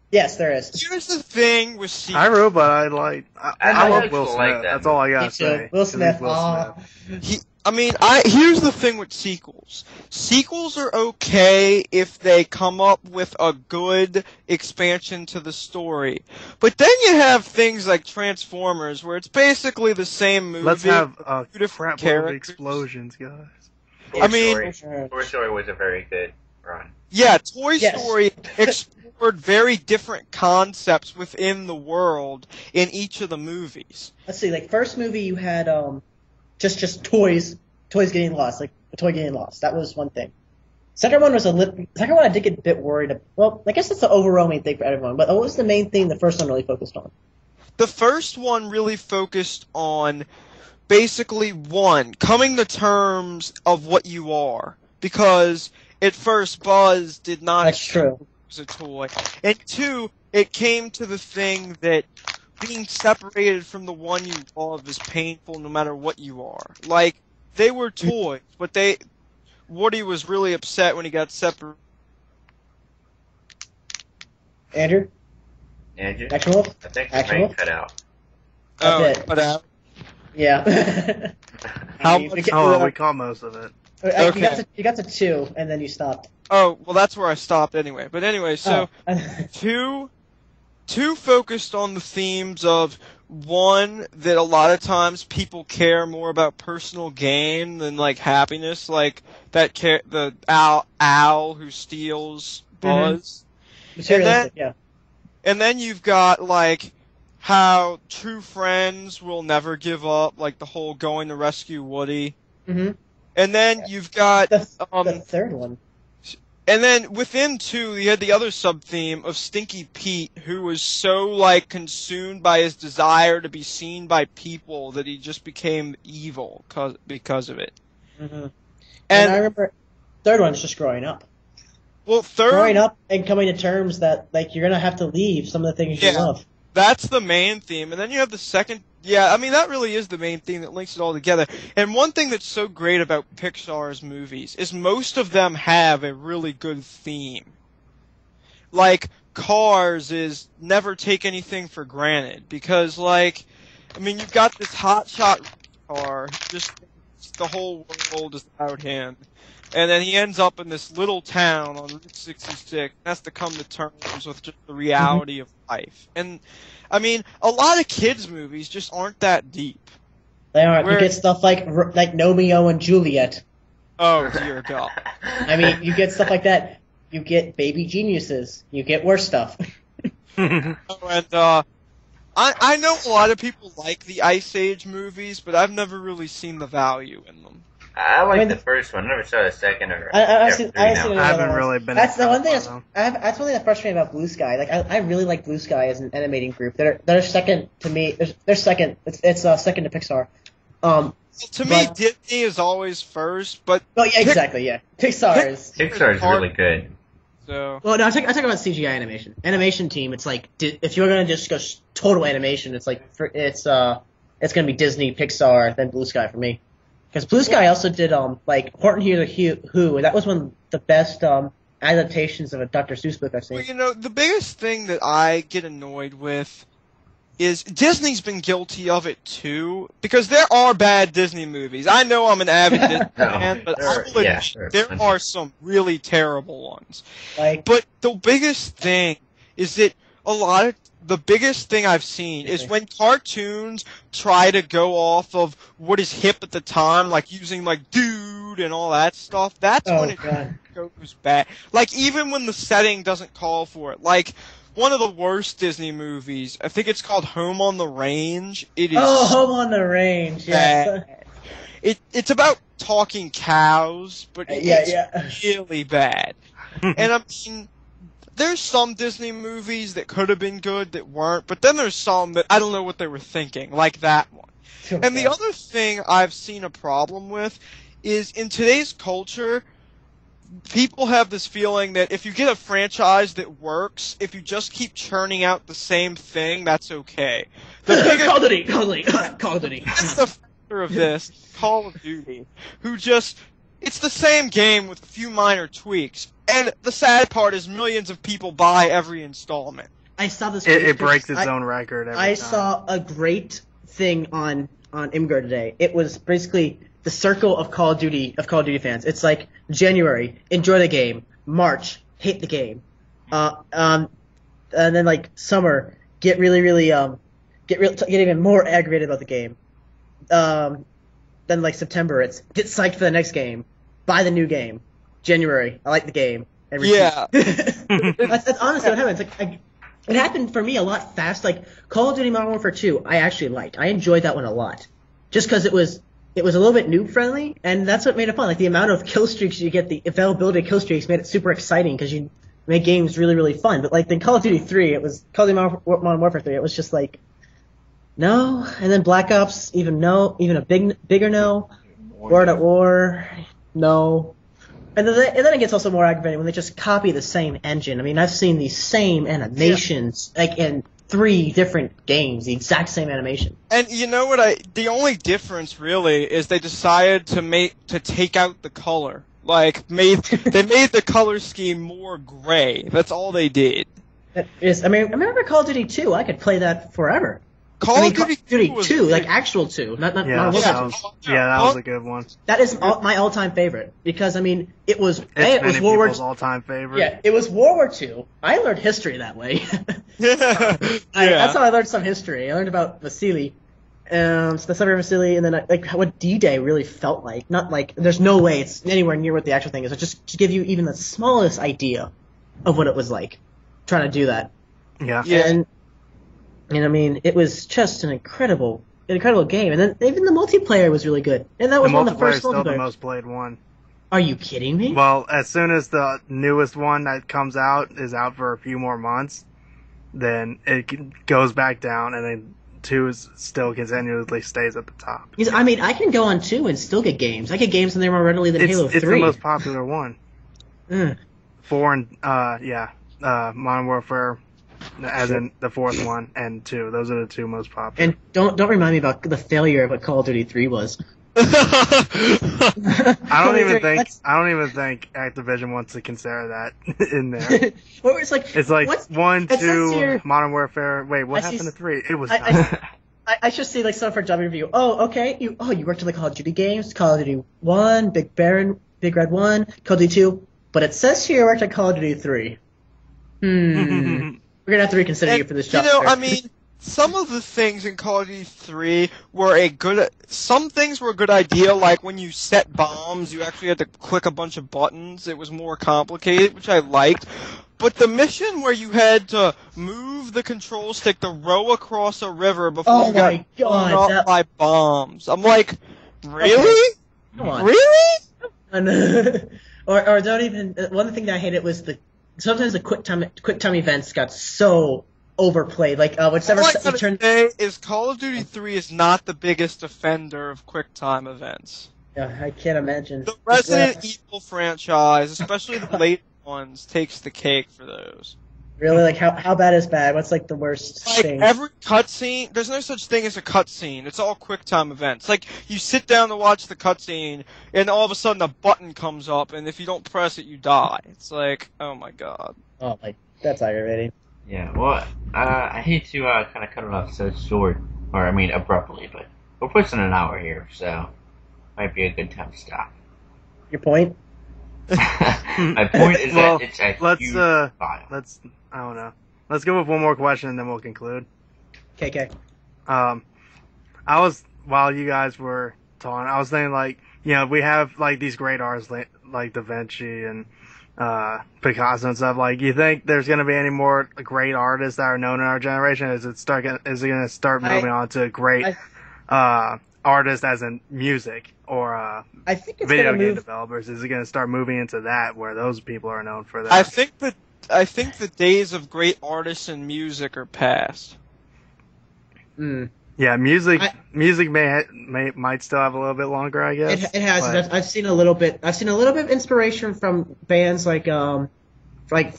Yes, there is. here's the thing with sequels. iRobot, I like. I love Will Smith. like that. That's all I gotta Me too. say. Will At least Smith. Will Smith. Here's the thing with sequels. Sequels are okay if they come up with a good expansion to the story. But then you have things like Transformers, where it's basically the same movie. Let's have two different crap load of characters. explosions, guys. I mean- Toy Story was a very good run. Yeah, Toy Yes. Story explored very different concepts within the world in each of the movies. Let's see. Like first movie, you had just toys getting lost, like a toy getting lost. That was one thing. Second one I did get a bit worried. Well, I guess that's the overwhelming thing for everyone. But what was the main thing the first one really focused on? The first one really focused on basically coming to terms of what you are, because at first Buzz did not That's true. was a toy, and 2, it came to the thing that being separated from the one you love is painful no matter what you are. Like, they were toys, but Woody was really upset when he got separated. Andrew? Actionwolf? I think the Actionwolf? mic cut out. Oh, bit. but Yeah. How You much? get- Oh, we caught most of it. Okay. You got to 2, and then you stopped. Oh, well, that's where I stopped anyway. But anyway, so Oh. two focused on the themes of, one, that a lot of times people care more about personal gain than like happiness, like the owl who steals Buzz. Materialistic, yeah. And then you've got like how true friends will never give up, like the whole going to rescue Woody. Mm-hmm. And then you've got The third one. And then within 2, you had the other sub-theme of Stinky Pete, who was so, like, consumed by his desire to be seen by people that he just became evil because of it. Mm-hmm. And I remember, third one is just growing up. Well, growing up and coming to terms that, like, you're going to have to leave some of the things you love. That's the main theme. And then you have the second... Yeah, I mean, that really is the main theme that links it all together. And one thing that's so great about Pixar's movies is most of them have a really good theme. Like, Cars is never take anything for granted. Because, like, I mean, you've got this hotshot car, just the whole world is about him. And then he ends up in this little town on Route 66 and has to come to terms with just the reality of life. And, I mean, a lot of kids' movies just aren't that deep. They aren't. You get stuff like Romeo and Juliet. Oh, dear God. I mean, you get stuff like that. You get Baby Geniuses. You get worse stuff. And, I know a lot of people like the Ice Age movies, but I've never really seen the value in them. I like the first one. I never saw the second or. I haven't really been. That's the one thing. That's one thing that frustrates me about Blue Sky. Like I really like Blue Sky as an animating group. They're second to me. They're second. It's second to Pixar. To me, Disney is always first, but. Oh yeah, exactly. Yeah, Pixar is really good. So. Well, no, I talk about CGI animation. Animation team. It's like if you're gonna just go total animation, it's like it's gonna be Disney, Pixar, then Blue Sky for me. Because Blue Sky also did like Horton Hears a Who, and that was one of the best adaptations of a Dr. Seuss book I've seen. Well, you know, the biggest thing that I get annoyed with is Disney's been guilty of it too, because there are bad Disney movies. I know I'm an avid Disney fan, but there are some really terrible ones. But the biggest thing is that the biggest thing I've seen is when cartoons try to go off of what is hip at the time, like using like dude and all that stuff, that's when it goes bad. Like even when the setting doesn't call for it. Like one of the worst Disney movies, I think it's called Home on the Range. It is Home on the Range, yeah. It's about talking cows, but it's really bad. And I mean, there's some Disney movies that could have been good that weren't, but then there's some that I don't know what they were thinking, like that one. And the other thing I've seen a problem with is in today's culture, people have this feeling that if you get a franchise that works, if you just keep churning out the same thing, that's okay. Call of Duty. That's the factor of this, Call of Duty, who just... It's the same game with a few minor tweaks, and the sad part is millions of people buy every installment. I saw this. It breaks its own record every time. I saw a great thing on Imgur today. It was basically the circle of Call of Duty fans. It's like January, enjoy the game. March, hate the game. And then like summer, get even more aggravated about the game. Then like September, it's get psyched for the next game, buy the new game. January, I like the game. Yeah. that's honestly what happened. It's like it happened for me a lot fast. Like Call of Duty Modern Warfare 2, I actually liked. I enjoyed that one a lot, just because it was a little bit noob friendly, and that's what made it fun. Like the amount of kill streaks you get, the availability of kill streaks made it super exciting because you make games really really fun. But like the Call of Duty 3, it was Call of Duty Modern Warfare 3. It was just like. No, and then Black Ops, even a bigger no. World at War, no. And then it gets also more aggravating when they just copy the same engine. I mean, I've seen these same animations, like in 3 different games, the exact same animation. And you know what? The only difference really is they decided to take out the color. Like, they made the color scheme more gray. That's all they did. I remember Call of Duty 2. I could play that forever. Call of Duty 2, like actual 2, not that was a good one. That is my all-time favorite because I mean it was World War all-time favorite. Yeah, it was World War II. I learned history that way. That's how I learned some history. I learned about Vasily, the suburb of Vasily, and then like what D-Day really felt like. Not like there's no way it's anywhere near what the actual thing is. But just to give you even the smallest idea of what it was like trying to do that. Yeah. And I mean, it was just an incredible game. And then even the multiplayer was really good. And that was one of the first multiplayer is still the multiplayer. most played one. Are you kidding me? Well, as soon as the newest one that comes out is out for a few more months, then it goes back down, and then 2 is still continuously stays at the top. I mean, I can go on 2 and still get games. I get games and they're more readily than Halo 3. It's the most popular one. Mm. 4 and Modern Warfare, as in the 4th one, and 2. Those are the 2 most popular. And don't remind me about the failure of what Call of Duty 3 was. I don't even think Activision wants to consider that in there. Or it's like 1, it 2, here, Modern Warfare. Wait, what happened to 3? It was. I should see like stuff for job interview. Oh, okay. You worked on the Call of Duty games, Call of Duty 1, Big Red 1, Call of Duty 2, but it says here you worked on Call of Duty 3. We're gonna have to reconsider you for this job. I mean, some of the things in Call of Duty 3 were some things were a good idea, like when you set bombs, you actually had to click a bunch of buttons. It was more complicated, which I liked. But the mission where you had to move the control stick to row across a river before you got blown up by bombs. I'm like, really? Okay. Come on. Really? or don't even. One thing that I hated was sometimes the quick time events got so overplayed. Like whichever all I gotta say is Call of Duty 3 is not the biggest offender of quick time events. Yeah, I can't imagine. The Resident Evil franchise, especially the late ones, takes the cake for those. Really? Like how bad is bad? What's like the worst thing? Every cutscene, there's no such thing as a cutscene. It's all quick time events. Like you sit down to watch the cutscene, and all of a sudden a button comes up, and if you don't press it, you die. It's like, oh my god. Oh my, that's aggravating. Yeah, well, I hate to kind of cut it off so short, or I mean abruptly, but we're pushing an hour here, so might be a good time to stop. Your point? My point is that it's a huge file. I don't know. Let's go with one more question and then we'll conclude. KK. While you guys were talking, I was thinking like, we have like these great artists like Da Vinci and Picasso and stuff. Like, you think there's going to be any more great artists that are known in our generation? Is it going to start moving on to great artists as in music or I think it's video game developers? Is it going to start moving into that where those people are known for that? I think the days of great artists and music are past. Yeah, music might still have a little bit longer, I guess. It has. But I've seen a little bit of inspiration from bands like bands like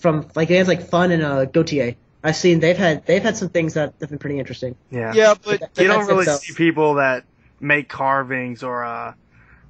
Fun and Gautier. I've seen they've had some things that have been pretty interesting. Yeah. Yeah, but you don't really see people that make carvings or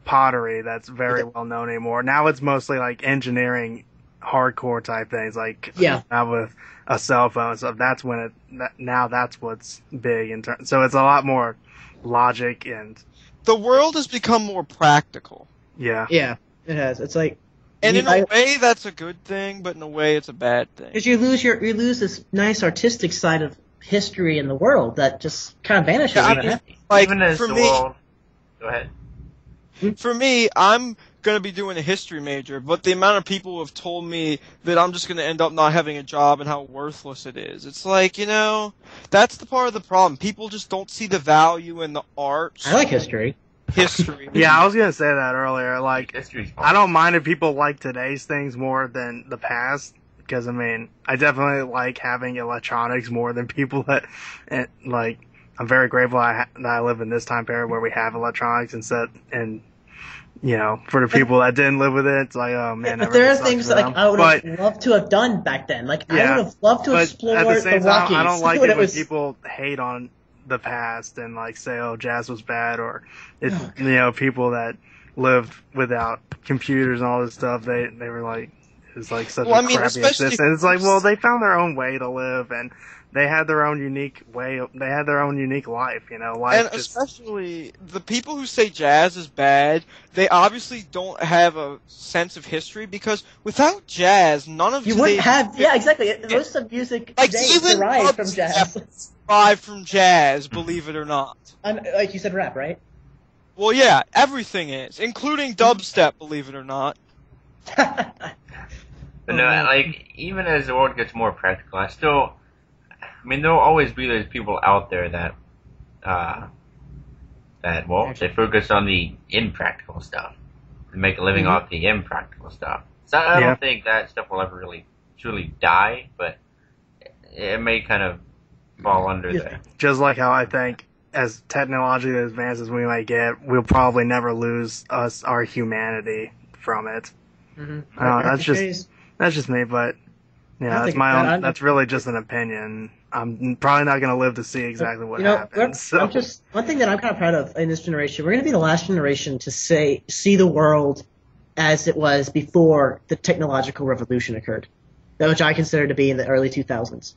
pottery that's very well known anymore. Now it's mostly like engineering, hardcore type things, like now with a cell phone and stuff. That's when that's what's big in terms. So it's a lot more logic and the world has become more practical. Yeah, it has. It's like, and in a way that's a good thing, but in a way it's a bad thing. Because you lose this nice artistic side of history in the world that just kind of vanishes. Even as the world. Go ahead. For me, I'm going to be doing a history major, but the amount of people who have told me that I'm just going to end up not having a job and how worthless it is. It's like, that's the part of the problem. People just don't see the value in the arts. I like history. Yeah, I was going to say that earlier. Like, I don't mind if people like today's things more than the past, because, I definitely like having electronics more than people that, like, I'm very grateful that I live in this time period where we have electronics and for the people that didn't live with it, it's like, oh man. But there are things that I would have loved to have done back then. Like, I would have loved to explore at the same the Rockies. Time, I don't like it when people hate on the past and like say, oh, jazz was bad, or people that lived without computers and all this stuff. They were like, it's like such a crappy existence. It's like, well, they found their own way to live and they had their own unique way. They had their own unique life, especially the people who say jazz is bad, they obviously don't have a sense of history, because without jazz, none of you wouldn't have. Yeah, exactly. Most of music today derived from jazz. Derived from jazz, believe it or not. Like you said, rap, right? Well, yeah, everything is, including dubstep, believe it or not. But no, like, even as the world gets more practical, there'll always be those people out there that they focus on the impractical stuff. and make a living off the impractical stuff. So I don't think that stuff will ever really truly die, but it may kind of fall under there. Just like how I think as technologically advanced as we might get, we'll probably never lose our humanity from it. That's just me, but that's my own. That's really just an opinion. I'm probably not going to live to see exactly what happens. One thing that I'm kind of proud of in this generation, we're going to be the last generation to see the world as it was before the technological revolution occurred, which I consider to be in the early 2000s.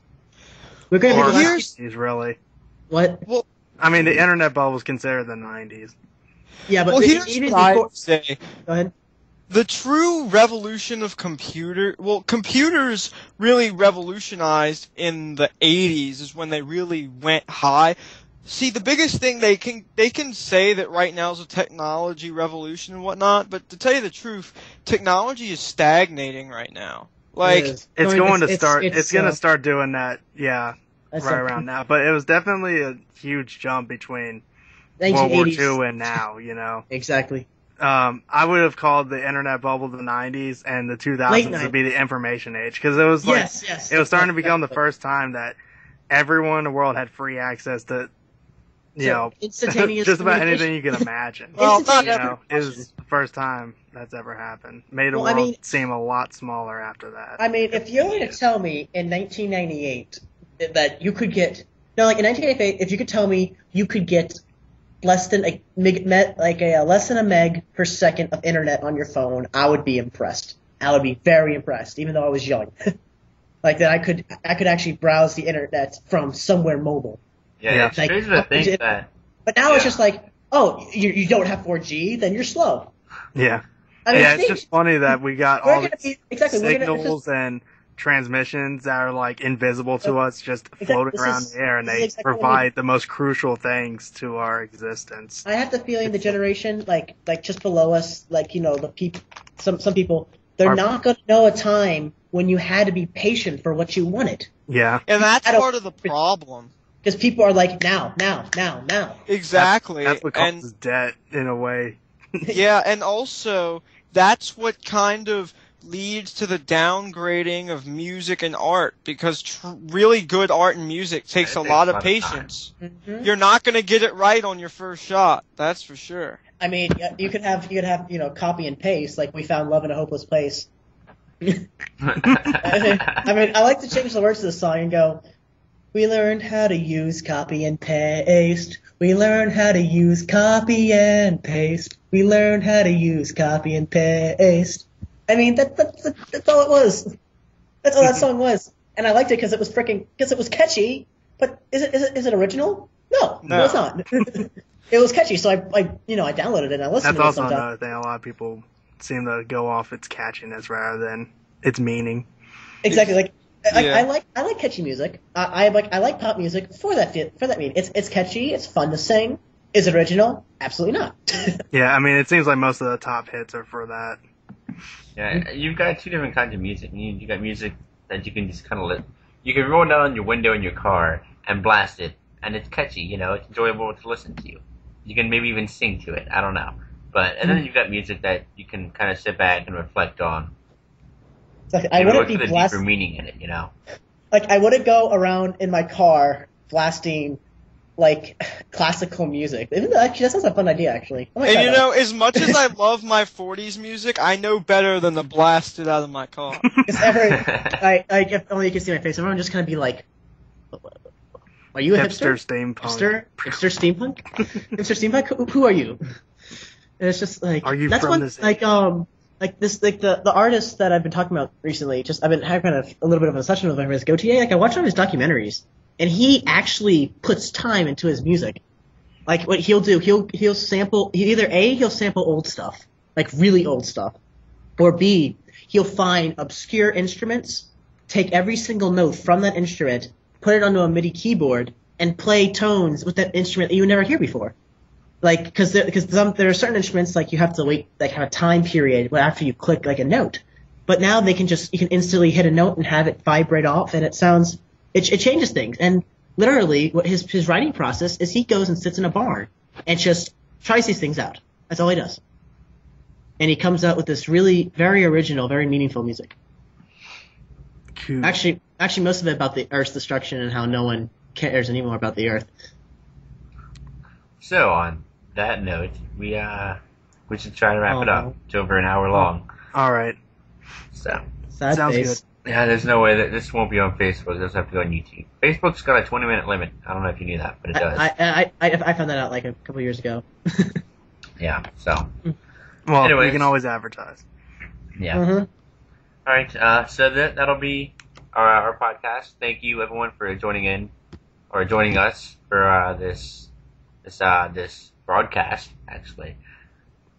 We're going to be the last. Really? What? Well, I mean, the internet bubble was considered the 90s. Yeah, but here's even what before. I'd say. Go ahead. The true revolution of computers really revolutionized in the 80s is when they really went high. See, the biggest thing they can say that right now is a technology revolution and whatnot, but to tell you the truth, technology is stagnating right now. Like it's going to start doing that, right around now. But it was definitely a huge jump between World War II and now, Exactly. I would have called the internet bubble the 90s and the 2000s to be the information age, because it was like it was starting to become the first time that everyone in the world had free access to instantaneous just about anything you can imagine. Well, it was the first time that's ever happened. Made the world seem a lot smaller after that. I mean, if you were to tell me in 1998 that you could get in 1998, if you could tell me you could get less than a meg per second of internet on your phone, I would be impressed. I would be very impressed, even though I was young. Like that, I could actually browse the internet from somewhere mobile. Yeah, it's crazy to think that. But now it's just like, oh, you don't have 4G, then you're slow. Yeah. I mean, it's just funny that we got all these signals and transmissions that are like invisible to us, just floating around the air, and they provide the most crucial things to our existence. I have the feeling the generation like just below us, some people, they're not going to know a time when you had to be patient for what you wanted. Yeah, and that's part of the problem. Because people are like, now. Exactly. That's what causes debt, in a way. Yeah, and also, that's what kind of leads to the downgrading of music and art, because really good art and music takes a lot of patience. Mm-hmm. You're not going to get it right on your first shot, that's for sure. I mean, you could have copy and paste, like we found Love in a Hopeless Place. I mean, I like to change the words to the song and go, we learned how to use copy and paste. We learned how to use copy and paste. We learned how to use copy and paste. I mean, that's all it was. That's all that song was. And I liked it because it was catchy. But is it original? No, it's not. It was catchy, so I downloaded it and I listened to it sometimes. That's also another thing. A lot of people seem to go off its catchiness rather than its meaning. Exactly. I like catchy music. I like pop music for that meaning. It's catchy. It's fun to sing. Is it original? Absolutely not. Yeah, I mean, it seems like most of the top hits are for that. Yeah, you've got two different kinds of music. You got music that you can just kind of you can roll down your window in your car and blast it, and it's catchy. It's enjoyable to listen to. You can maybe even sing to it. I don't know, and then you've got music that you can kind of sit back and reflect on. I wouldn't be deeper meaning in it, Like, I wouldn't go around in my car blasting, classical music. Even though, actually, that sounds like a fun idea, actually. And, as much as I love my 40s music, I know better than to blast it out of my car. If only you could see my face, everyone just kind of be like, are you a hipster? Steampunk. Hipster steampunk? Hipster steampunk? Who are you? And it's just like... Are you that's from what, this... the artist that I've been talking about recently, I've been having kind of a little bit of an obsession with him, is Gautier. I watched one of his documentaries, and he actually puts time into his music. Like, what he'll do, he'll sample, he'll sample old stuff, like really old stuff, or B, he'll find obscure instruments, take every single note from that instrument, put it onto a MIDI keyboard, and play tones with that instrument that you would never hear before. Because there are certain instruments you have to wait have a time period after you click a note, but now you can instantly hit a note and have it vibrate off, and it changes things. And literally, what his writing process is, he goes and sits in a barn and just tries these things out. That's all he does. and he comes out with this really very original, very meaningful music. Cool. Actually, most of it about the Earth's destruction and how no one cares anymore about the Earth. So on that note, we should try to wrap it up. It's over an hour long. All right. So Sad Sounds face. good. yeah, there's no way that this won't be on Facebook. This have to go on YouTube. Facebook's got a 20-minute limit. I don't know if you knew that, but it does. I found that out like a couple years ago. Yeah. So Well, Anyways. we can always advertise. yeah. Mm-hmm. All right. So that'll be our podcast. Thank you everyone for joining us for this broadcast. Actually,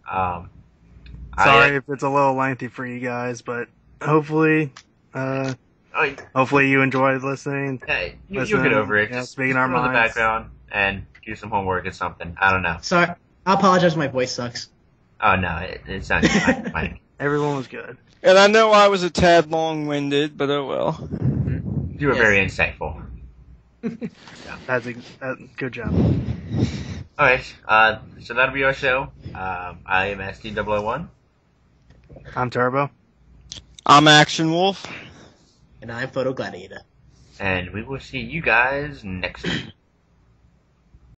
Sorry if it's a little lengthy for you guys, but hopefully you enjoyed listening. You'll get over it. Yeah, Just speaking put our it in the minds. background and do some homework or something. I don't know. Sorry, I apologize. My voice sucks. Oh no, it sounds fine. Everyone was good. And I know I was a tad long-winded, but oh well. You were Yes. very insightful. Good job. All right. So that'll be our show. I am SD001. I'm Turbo. I'm Actionwolf. And I'm PhotoGladiator. And we will see you guys next week.